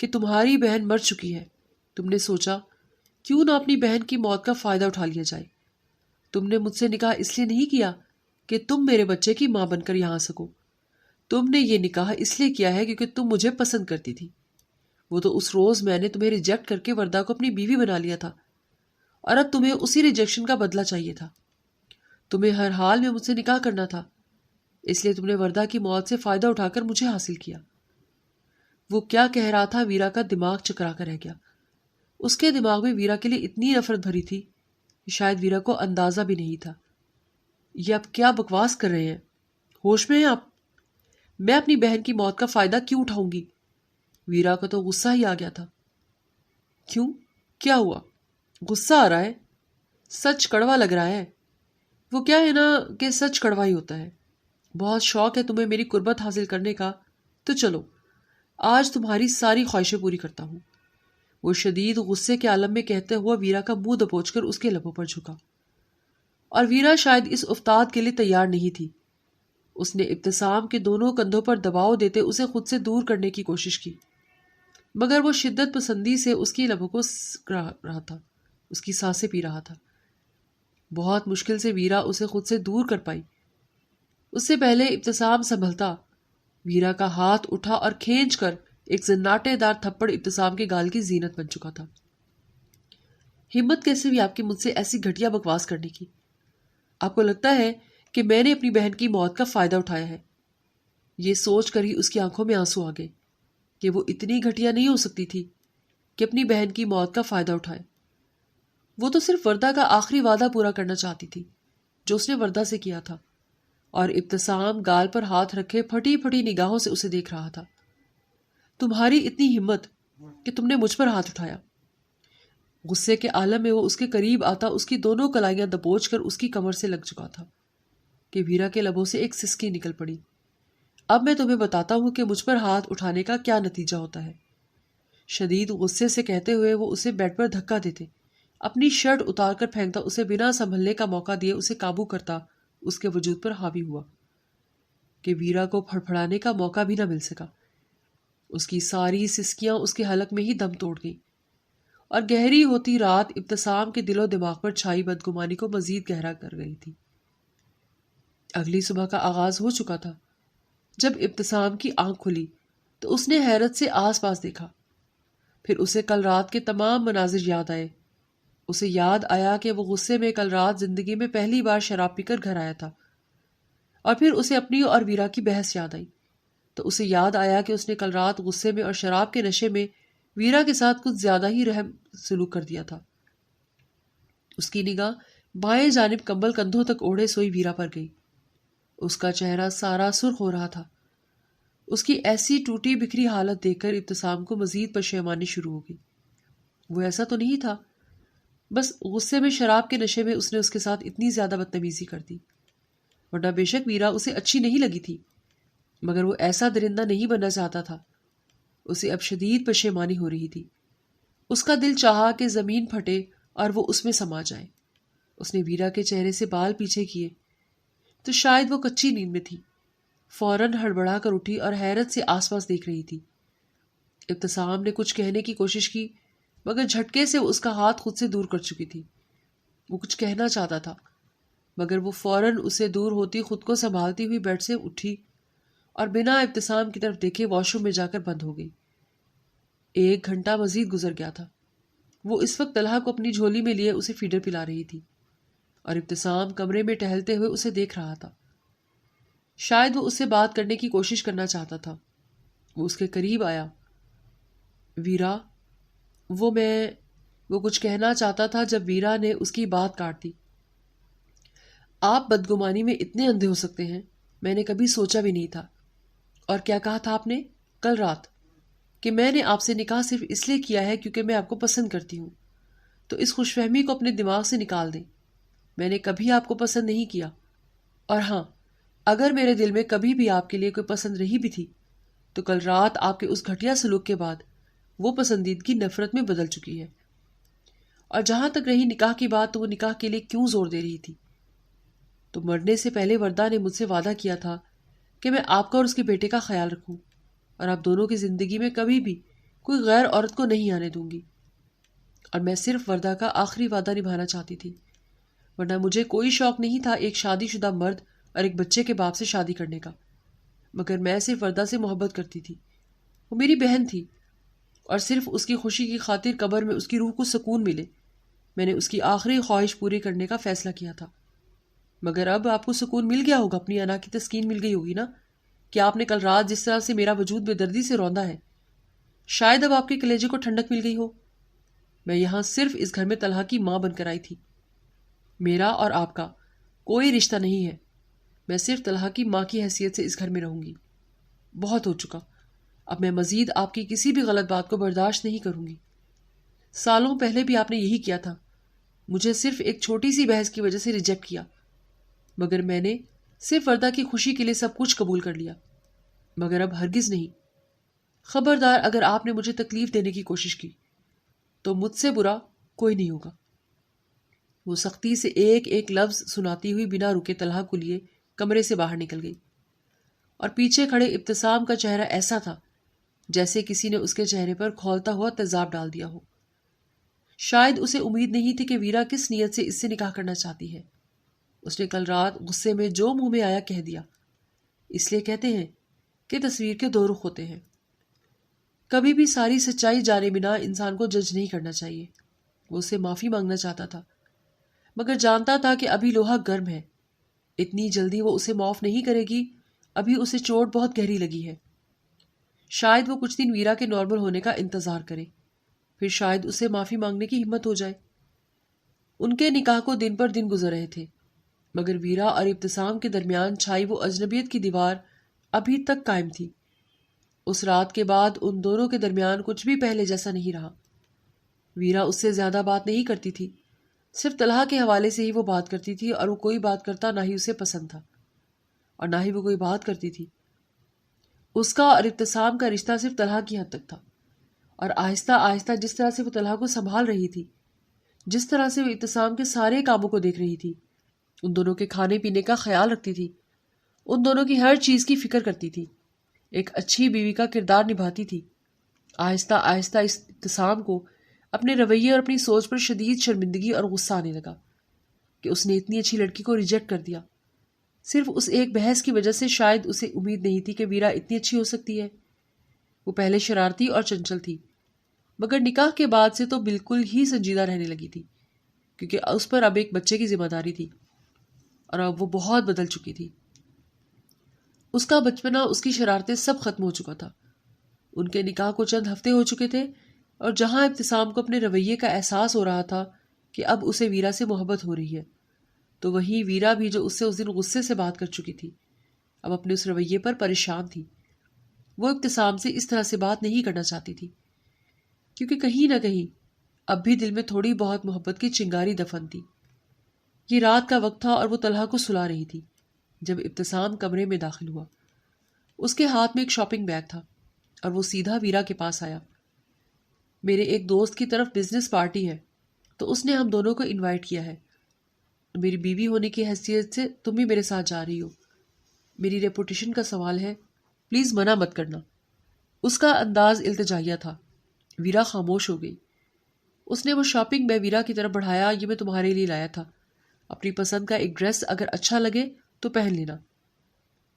کہ تمہاری بہن مر چکی ہے، تم نے سوچا کیوں نہ اپنی بہن کی موت کا فائدہ اٹھا لیا جائے۔ تم نے مجھ سے نکاح اس لیے نہیں کیا کہ تم میرے بچے کی ماں بن کر یہاں سکو، تم نے یہ نکاح اس لیے کیا ہے کیونکہ تم مجھے پسند کرتی تھی۔ وہ تو اس روز میں نے تمہیں ریجیکٹ کر کے وردہ کو اپنی بیوی بنا لیا تھا، اور اب تمہیں اسی ریجیکشن کا بدلہ چاہیے تھا۔ تمہیں ہر حال میں مجھ سے نکاح کرنا تھا، اس لیے تم نے وردہ کی موت سے فائدہ اٹھا کر مجھے حاصل کیا۔ وہ کیا کہہ رہا تھا، ویرا کا دماغ چکرا کر رہ گیا۔ اس کے دماغ میں ویرا کے لیے اتنی نفرت بھری تھی کہ شاید ویرا کو اندازہ بھی نہیں تھا۔ یہ آپ کیا بکواس کر رہے ہیں؟ ہوش میں ہیں آپ؟ میں اپنی بہن کی موت کا فائدہ کیوں اٹھاؤں گی؟ ویرا کو تو غصہ ہی آ گیا تھا۔ کیوں؟ کیا ہوا؟ غصہ آ رہا ہے؟ سچ کڑوا لگ رہا ہے۔ وہ کیا ہے نا کہ سچ کڑوا ہی ہوتا ہے۔ بہت شوق ہے تمہیں میری قربت حاصل کرنے کا، تو چلو آج تمہاری ساری خواہشیں پوری کرتا ہوں۔ وہ شدید غصے کے عالم میں کہتے ہوا ویرا کا منہ دبوچ کر اس کے لبوں پر جھکا، اور ویرا شاید اس افتاد کے لیے تیار نہیں تھی۔ اس نے ابتسام کے دونوں کندھوں پر دباؤ دیتے اسے خود سے دور کرنے کی کوشش کی، مگر وہ شدت پسندی سے اس کی لبوں کو سکڑا رہا تھا، اس کی سانسیں پی رہا تھا۔ بہت مشکل سے ویرا اسے خود سے دور کر پائی۔ اس سے پہلے ابتسام سنبھلتا، ویرا کا ہاتھ اٹھا اور کھینچ کر ایک زناٹے دار تھپڑ ابتسام کے گال کی زینت بن چکا تھا۔ ہمت کیسے بھی آپ کی مجھ سے ایسی گھٹیا بکواس کرنے کی؟ آپ کو لگتا ہے کہ میں نے اپنی بہن کی موت کا فائدہ اٹھایا ہے؟ یہ سوچ کر ہی اس کی آنکھوں میں آنسو آ گئے کہ وہ اتنی گھٹیا نہیں ہو سکتی تھی کہ اپنی بہن کی موت کا فائدہ اٹھائے۔ وہ تو صرف وردہ کا آخری وعدہ پورا کرنا چاہتی تھی جو اس نے وردہ سے کیا تھا، اور ابتسام گال پر ہاتھ رکھے پھٹی پھٹی نگاہوں سے اسے دیکھ رہا تھا۔ تمہاری اتنی ہمت کہ تم نے مجھ پر ہاتھ اٹھایا۔ غصے کے عالم میں وہ اس کے قریب آتا اس کی دونوں کلائیاں دبوچ کر اس کی کمر سے لگ چکا تھا کہ ویرا کے لبوں سے ایک سسکی نکل پڑی۔ اب میں تمہیں بتاتا ہوں کہ مجھ پر ہاتھ اٹھانے کا کیا نتیجہ ہوتا ہے۔ شدید غصے سے کہتے ہوئے وہ اسے بیڈ پر دھکا دیتے، اپنی شرٹ اتار کر پھینکتا، اسے بنا سنبھلنے کا موقع دیے اسے قابو کرتا اس کے وجود پر حاوی ہوا کہ ویرا کو پھڑپھڑانے کا موقع بھی نہ مل سکا۔ اس کی ساری سسکیاں اس کے حلق میں ہی دم توڑ گئیں، اور گہری ہوتی رات ابتسام کے دل و دماغ پر چھائی بدگمانی کو مزید گہرا کر گئی تھی۔ اگلی صبح کا آغاز ہو چکا تھا۔ جب ابتسام کی آنکھ کھلی تو اس نے حیرت سے آس پاس دیکھا، پھر اسے کل رات کے تمام مناظر یاد آئے۔ اسے یاد آیا کہ وہ غصے میں کل رات زندگی میں پہلی بار شراب پی کر گھر آیا تھا، اور پھر اسے اپنی اور ویرا کی بحث یاد آئی، تو اسے یاد آیا کہ اس نے کل رات غصے میں اور شراب کے نشے میں ویرا کے ساتھ کچھ زیادہ ہی رحم سلوک کر دیا تھا۔ اس کی نگاہ بائیں جانب کمبل کندھوں تک اوڑھے سوئی ویرا پر گئی۔ اس کا چہرہ سارا سرخ ہو رہا تھا۔ اس کی ایسی ٹوٹی بکھری حالت دیکھ کر ابتسام کو مزید پشیمانی شروع ہو گئی۔ وہ ایسا تو نہیں تھا، بس غصے میں شراب کے نشے میں اس نے اس کے ساتھ اتنی زیادہ بدتمیزی کر دی، ورنہ بے شک ویرا اسے اچھی نہیں لگی تھی، مگر وہ ایسا درندہ نہیں بننا چاہتا تھا۔ اسے اب شدید پشیمانی ہو رہی تھی۔ اس کا دل چاہا کہ زمین پھٹے اور وہ اس میں سما جائے۔ اس نے ویرا کے چہرے سے بال پیچھے کیے تو شاید وہ کچی نیند میں تھی۔ فوراً ہڑبڑا کر اٹھی اور حیرت سے آس پاس دیکھ رہی تھی۔ ابتسام نے کچھ کہنے کی کوشش کی، مگر جھٹکے سے اس کا ہاتھ خود سے دور کر چکی تھی۔ وہ کچھ کہنا چاہتا تھا، مگر وہ فوراً اسے دور ہوتی خود کو سنبھالتی ہوئی بیڈ سے اٹھی اور بنا ابتسام کی طرف دیکھے واش روم میں جا کر بند ہو گئی۔ 1 گھنٹہ مزید گزر گیا تھا۔ وہ اس وقت طلحہ کو اپنی جھولی میں لیے اسے فیڈر پلا رہی تھی، اور ابتسام کمرے میں ٹہلتے ہوئے اسے دیکھ رہا تھا۔ شاید وہ اس سے بات کرنے کی کوشش کرنا چاہتا تھا۔ وہ اس کے قریب آیا۔ ویرا، وہ کچھ کہنا چاہتا تھا جب ویرا نے اس کی بات کاٹ دی۔ آپ بدگمانی میں اتنے اندھے ہو سکتے ہیں، میں نے کبھی سوچا بھی نہیں تھا۔ اور کیا کہا تھا آپ نے کل رات؟ کہ میں نے آپ سے نکاح صرف اس لیے کیا ہے کیونکہ میں آپ کو پسند کرتی ہوں، تو اس خوش فہمی کو اپنے دماغ سے نکال دیں۔ میں نے کبھی آپ کو پسند نہیں کیا، اور ہاں، اگر میرے دل میں کبھی بھی آپ کے لیے کوئی پسند رہی بھی تھی تو کل رات آپ کے اس گھٹیا سلوک کے بعد وہ پسندیدگی نفرت میں بدل چکی ہے۔ اور جہاں تک رہی نکاح کی بات، تو وہ نکاح کے لیے کیوں زور دے رہی تھی؟ تو مرنے سے پہلے وردہ نے مجھ سے وعدہ کیا تھا کہ میں آپ کا اور اس کے بیٹے کا خیال رکھوں، اور آپ دونوں کی زندگی میں کبھی بھی کوئی غیر عورت کو نہیں آنے دوں گی۔ اور میں صرف وردہ کا آخری وعدہ نبھانا چاہتی تھی، ورنہ مجھے کوئی شوق نہیں تھا ایک شادی شدہ مرد اور ایک بچے کے باپ سے شادی کرنے کا۔ مگر میں صرف وردہ سے محبت کرتی تھی، وہ میری بہن تھی، اور صرف اس کی خوشی کی خاطر قبر میں اس کی روح کو سکون ملے، میں نے اس کی آخری خواہش پوری کرنے کا فیصلہ کیا تھا۔ مگر اب آپ کو سکون مل گیا ہوگا، اپنی انا کی تسکین مل گئی ہوگی نا، کہ آپ نے کل رات جس طرح سے میرا وجود بے دردی سے روندا ہے، شاید اب آپ کے کلیجے کو ٹھنڈک مل گئی ہو۔ میں یہاں صرف اس گھر میں طلحہ کی ماں بن کر آئی تھی، میرا اور آپ کا کوئی رشتہ نہیں ہے، میں صرف طلحہ کی ماں کی حیثیت سے اس گھر میں رہوں گی۔ بہت ہو چکا، اب میں مزید آپ کی کسی بھی غلط بات کو برداشت نہیں کروں گی۔ سالوں پہلے بھی آپ نے یہی کیا تھا، مجھے صرف ایک چھوٹی سی بحث کی وجہ سے ریجیکٹ کیا، مگر میں نے صرف وردہ کی خوشی کے لیے سب کچھ قبول کر لیا، مگر اب ہرگز نہیں۔ خبردار، اگر آپ نے مجھے تکلیف دینے کی کوشش کی تو مجھ سے برا کوئی نہیں ہوگا۔ وہ سختی سے ایک ایک لفظ سناتی ہوئی بنا رکے طلحہ کو لیے کمرے سے باہر نکل گئی، اور پیچھے کھڑے ابتسام کا چہرہ ایسا تھا جیسے کسی نے اس کے چہرے پر کھولتا ہوا تیزاب ڈال دیا ہو۔ شاید اسے امید نہیں تھی کہ ویرا کس نیت سے اس سے نکاح کرنا چاہتی ہے۔ اس نے کل رات غصے میں جو منہ میں آیا کہہ دیا۔ اس لیے کہتے ہیں کہ تصویر کے دو رخ ہوتے ہیں۔ کبھی بھی ساری سچائی جانے بنا انسان کو جج نہیں کرنا چاہیے۔ وہ اسے معافی مانگنا چاہتا تھا، مگر جانتا تھا کہ ابھی لوہا گرم ہے، اتنی جلدی وہ اسے معاف نہیں کرے گی، ابھی اسے چوٹ بہت گہری لگی ہے۔ شاید وہ کچھ دن ویرا کے نارمل ہونے کا انتظار کرے، پھر شاید اسے معافی مانگنے کی ہمت ہو جائے۔ ان کے نکاح کو دن پر دن گزر رہے تھے، مگر ویرا اور ابتسام کے درمیان چھائی وہ اجنبیت کی دیوار ابھی تک قائم تھی۔ اس رات کے بعد ان دونوں کے درمیان کچھ بھی پہلے جیسا نہیں رہا۔ ویرا اس سے زیادہ بات نہیں کرتی تھی، صرف طلحہ کے حوالے سے ہی وہ بات کرتی تھی، اور وہ کوئی بات کرتا نہ ہی اسے پسند تھا اور نہ ہی وہ کوئی بات کرتی تھی۔ اس کا اور ابتسام کا رشتہ صرف طلحہ کی حد تک تھا، اور آہستہ آہستہ جس طرح سے وہ طلحہ کو سنبھال رہی تھی، جس طرح سے وہ ابتسام کے سارے کاموں کو دیکھ رہی تھی، ان دونوں کے کھانے پینے کا خیال رکھتی تھی، ان دونوں کی ہر چیز کی فکر کرتی تھی، ایک اچھی بیوی کا کردار نبھاتی تھی، آہستہ آہستہ اس ابتسام کو اپنے رویے اور اپنی سوچ پر شدید شرمندگی اور غصہ آنے لگا کہ اس نے اتنی اچھی لڑکی کو ریجیکٹ کر دیا۔ صرف اس ایک بحث کی وجہ سے شاید اسے امید نہیں تھی کہ ویرا اتنی اچھی ہو سکتی ہے۔ وہ پہلے شرارتی اور چنچل تھی، مگر نکاح کے بعد سے تو بالکل ہی سنجیدہ رہنے لگی تھی، کیونکہ اس پر اب ایک بچے کی ذمہ داری تھی، اور اب وہ بہت بدل چکی تھی۔ اس کا بچپنا، اس کی شرارتیں سب ختم ہو چکا تھا۔ ان کے نکاح کو چند ہفتے ہو چکے تھے، اور جہاں ابتسام کو اپنے رویے کا احساس ہو رہا تھا کہ اب اسے ویرا سے محبت ہو رہی ہے، تو وہیں ویرا بھی جو اس سے اس دن غصے سے بات کر چکی تھی، اب اپنے اس رویے پر پریشان تھی۔ وہ ابتسام سے اس طرح سے بات نہیں کرنا چاہتی تھی، کیونکہ کہیں نہ کہیں اب بھی دل میں تھوڑی بہت محبت کی چنگاری دفن تھی۔ یہ رات کا وقت تھا اور وہ طلحہ کو سلا رہی تھی جب ابتسام کمرے میں داخل ہوا۔ اس کے ہاتھ میں ایک شاپنگ بیگ تھا، اور وہ سیدھا ویرا کے پاس آیا۔ میرے ایک دوست کی طرف بزنس پارٹی ہے، تو اس نے ہم دونوں کو انوائٹ کیا ہے۔ میری بیوی ہونے کی حیثیت سے تم بھی میرے ساتھ جا رہی ہو، میری ریپوٹیشن کا سوال ہے، پلیز منع مت کرنا۔ اس کا انداز التجائیہ تھا۔ ویرا خاموش ہو گئی۔ اس نے وہ شاپنگ بیگ ویرا کی طرف بڑھایا۔ یہ میں تمہارے لیے لایا تھا، اپنی پسند کا ایک ڈریس، اگر اچھا لگے تو پہن لینا۔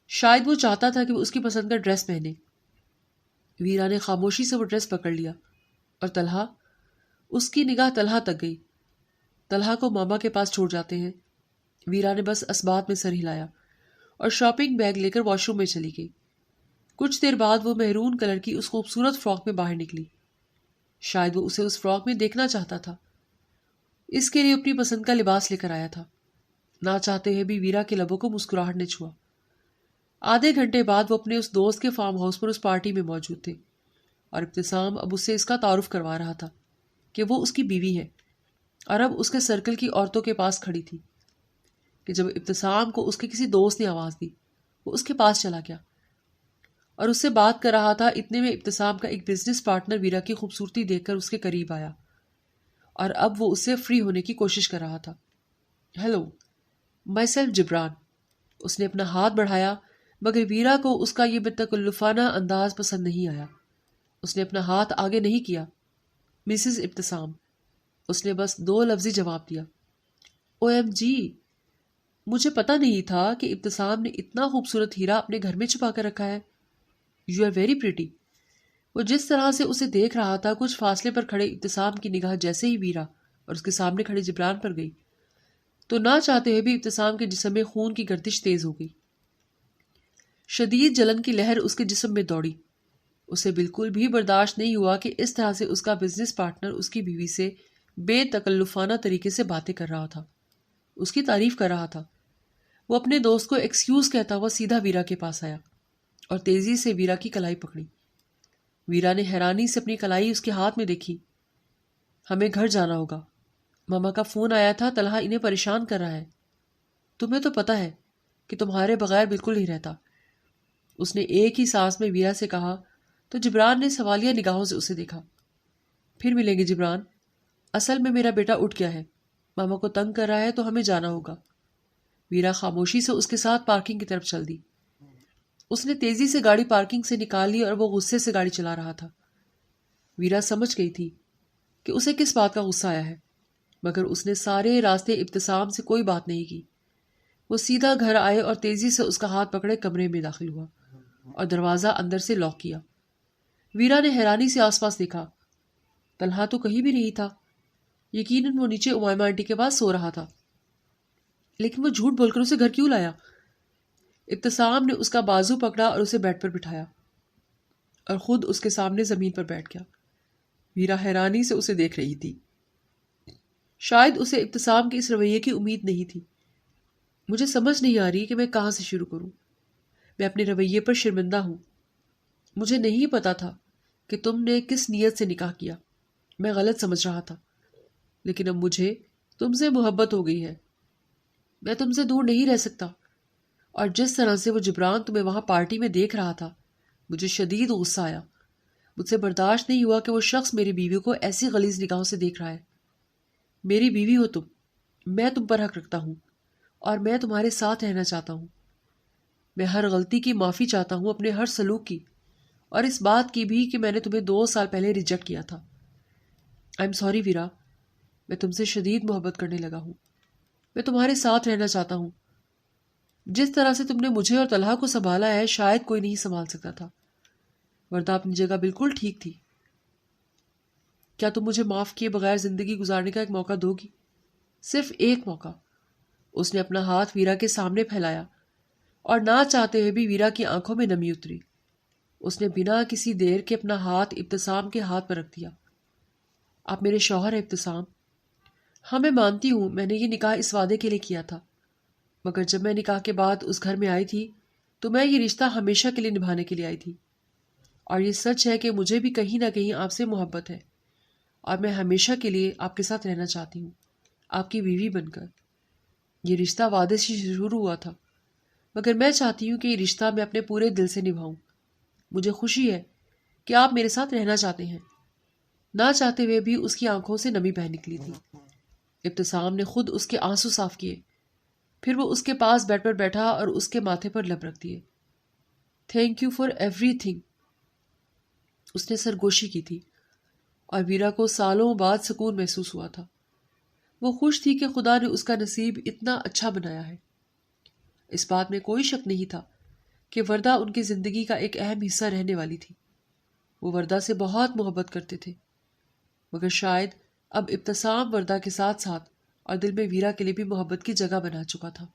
شاید وہ چاہتا تھا کہ وہ اس کی پسند کا ڈریس پہنے۔ ویرا نے خاموشی سے وہ ڈریس پکڑ لیا، اور طلحہ، اس کی نگاہ طلحہ تک گئی۔ طلحہ کو ماما کے پاس چھوڑ جاتے ہیں۔ ویرا نے بس اسبات میں سر ہلایا اور شاپنگ بیگ لے کر واش روم میں چلی گئی۔ کچھ دیر بعد وہ مہرون کلر کی اس خوبصورت فراک میں باہر نکلی۔ شاید وہ اسے اس فراک میں دیکھنا چاہتا تھا، اس کے لیے اپنی پسند کا لباس لے کر آیا تھا۔ نہ چاہتے ہوئے بھی ویرا کے لبوں کو مسکراہٹ نے چھوا۔ آدھے گھنٹے بعد وہ اپنے اس دوست کے فارم ہاؤس پر اس پارٹی میں موجود تھے، اور ابتسام اب اس سے اس کا تعارف کروا رہا تھا کہ وہ اس کی بیوی ہے، اور اب اس کے سرکل کی عورتوں کے پاس کھڑی تھی کہ جب ابتسام کو اس کے کسی دوست نے آواز دی، وہ اس کے پاس چلا گیا۔ اور اس سے بات کر رہا تھا، اتنے میں ابتسام کا ایک بزنس پارٹنر ویرا کی خوبصورتی دیکھ کر اس کے قریب آیا اور اب وہ اس سے فری ہونے کی کوشش کر رہا تھا۔ Hello, myself Jibran. اس نے اپنا ہاتھ بڑھایا مگر ویرا کو اس کا یہ بتکلفانہ انداز پسند نہیں آیا۔ اس نے اپنا ہاتھ آگے نہیں کیا۔ مسز ابتسام۔ اس نے بس 2 لفظی جواب دیا۔ او ایم جی، مجھے پتہ نہیں تھا کہ ابتسام نے اتنا خوبصورت ہیرا اپنے گھر میں چھپا کر رکھا ہے۔ You are very pretty. وہ جس طرح سے اسے دیکھ رہا تھا، کچھ فاصلے پر کھڑے ابتسام کی نگاہ جیسے ہی ویرا اور اس کے سامنے کھڑے جبران پر گئی تو نہ چاہتے ہوئے بھی ابتسام کے جسم میں خون کی گردش تیز ہو گئی۔ شدید جلن کی لہر اس کے جسم میں دوڑی۔ اسے بالکل بھی برداشت نہیں ہوا کہ اس طرح سے اس کا بزنس پارٹنر اس کی بیوی سے بے تکلفانہ طریقے سے باتیں کر رہا تھا، اس کی تعریف کر رہا تھا۔ وہ اپنے دوست کو ایکسکیوز کہتا ہوا سیدھا ویرا کے پاس آیا اور تیزی سے ویرا کی کلائی پکڑی۔ ویرا نے حیرانی سے اپنی کلائی اس کے ہاتھ میں دیکھی۔ ہمیں گھر جانا ہوگا، ماما کا فون آیا تھا، طلحہ انہیں پریشان کر رہا ہے۔ تمہیں تو پتہ ہے کہ تمہارے بغیر بالکل نہیں رہتا، اس نے ایک ہی سانس میں ویرا سے کہا تو جبران نے سوالیہ نگاہوں سے اسے دیکھا۔ پھر ملیں گے جبران، اصل میں میرا بیٹا اٹھ گیا ہے، ماما کو تنگ کر رہا ہے تو ہمیں جانا ہوگا۔ ویرا خاموشی سے اس کے ساتھ پارکنگ کی طرف چل دی۔ اس نے تیزی سے گاڑی پارکنگ سے نکال لی اور وہ غصے سے گاڑی چلا رہا تھا۔ ویرا سمجھ گئی تھی کہ اسے کس بات کا غصہ آیا ہے، مگر اس نے سارے راستے ابتسام سے کوئی بات نہیں کی۔ وہ سیدھا گھر آئے اور تیزی سے اس کا ہاتھ پکڑے کمرے میں داخل ہوا اور دروازہ اندر سے لاک کیا۔ ویرا نے حیرانی سے آس پاس دیکھا۔ طلحہ تو کہیں بھی نہیں تھا۔ یقیناً وہ نیچے امیمہ آنٹی کے پاس سو رہا تھا، لیکن وہ جھوٹ بول کر اسے گھر کیوں لایا؟ ابتسام نے اس کا بازو پکڑا اور اسے بیڈ پر بٹھایا اور خود اس کے سامنے زمین پر بیٹھ گیا۔ ویرا حیرانی سے اسے دیکھ رہی تھی۔ شاید اسے ابتسام کے اس رویے کی امید نہیں تھی۔ مجھے سمجھ نہیں آ رہی کہ میں کہاں سے شروع کروں۔ میں اپنے رویے پر شرمندہ ہوں۔ مجھے نہیں پتا تھا کہ تم نے کس نیت سے نکاح کیا، میں غلط سمجھ رہا تھا، لیکن اب مجھے تم سے محبت ہو گئی ہے۔ میں تم سے دور نہیں رہ سکتا، اور جس طرح سے وہ جبران تمہیں وہاں پارٹی میں دیکھ رہا تھا، مجھے شدید غصہ آیا۔ مجھ سے برداشت نہیں ہوا کہ وہ شخص میری بیوی کو ایسی غلیظ نگاہوں سے دیکھ رہا ہے۔ میری بیوی ہو تم، میں تم پر حق رکھتا ہوں اور میں تمہارے ساتھ رہنا چاہتا ہوں۔ میں ہر غلطی کی معافی چاہتا ہوں، اپنے ہر سلوک کی، اور اس بات کی بھی کہ میں نے تمہیں 2 سال پہلے ریجیکٹ کیا تھا۔ آئی ایم سوری ویرا، میں تم سے شدید محبت کرنے لگا ہوں۔ میں تمہارے ساتھ رہنا چاہتا ہوں۔ جس طرح سے تم نے مجھے اور طلحہ کو سنبھالا ہے، شاید کوئی نہیں سنبھال سکتا تھا۔ وردہ اپنی جگہ بالکل ٹھیک تھی۔ کیا تم مجھے معاف کیے بغیر زندگی گزارنے کا ایک موقع دو گی؟ صرف ایک موقع۔ اس نے اپنا ہاتھ ویرا کے سامنے پھیلایا اور نہ چاہتے ہوئے بھی ویرا کی آنکھوں میں نمی اتری۔ اس نے بنا کسی دیر کے اپنا ہاتھ ابتسام کے ہاتھ پر رکھ دیا۔ آپ میرے شوہر ہیں ابتسام۔ ہاں، میں مانتی ہوں میں نے یہ نکاح اس وعدے کے لیے کیا تھا، مگر جب میں نکاح کے بعد اس گھر میں آئی تھی تو میں یہ رشتہ ہمیشہ کے لیے نبھانے کے لیے آئی تھی، اور یہ سچ ہے کہ مجھے بھی کہیں نہ کہیں آپ سے محبت ہے، اور میں ہمیشہ کے لیے آپ کے ساتھ رہنا چاہتی ہوں، آپ کی بیوی بن کر۔ یہ رشتہ وعدے سے شروع ہوا تھا، مگر میں چاہتی ہوں کہ یہ رشتہ میں اپنے پورے دل سے نبھاؤں۔ مجھے خوشی ہے کہ آپ میرے ساتھ رہنا چاہتے ہیں۔ نہ چاہتے ہوئے بھی اس کی آنکھوں سے نمی بہہ نکلی تھی۔ ابتسام نے خود اس کے آنسو صاف کیے، پھر وہ اس کے پاس بیڈ پر بیٹھا اور اس کے ماتھے پر لب رکھ دیے۔ Thank you for everything, اس نے سرگوشی کی تھی، اور ویرا کو سالوں بعد سکون محسوس ہوا تھا۔ وہ خوش تھی کہ خدا نے اس کا نصیب اتنا اچھا بنایا ہے۔ اس بات میں کوئی شک نہیں تھا کہ وردہ ان کی زندگی کا ایک اہم حصہ رہنے والی تھی۔ وہ وردہ سے بہت محبت کرتے تھے، مگر شاید اب ابتسام وردہ کے ساتھ ساتھ اور دل میں ویرا کے لیے بھی محبت کی جگہ بنا چکا تھا۔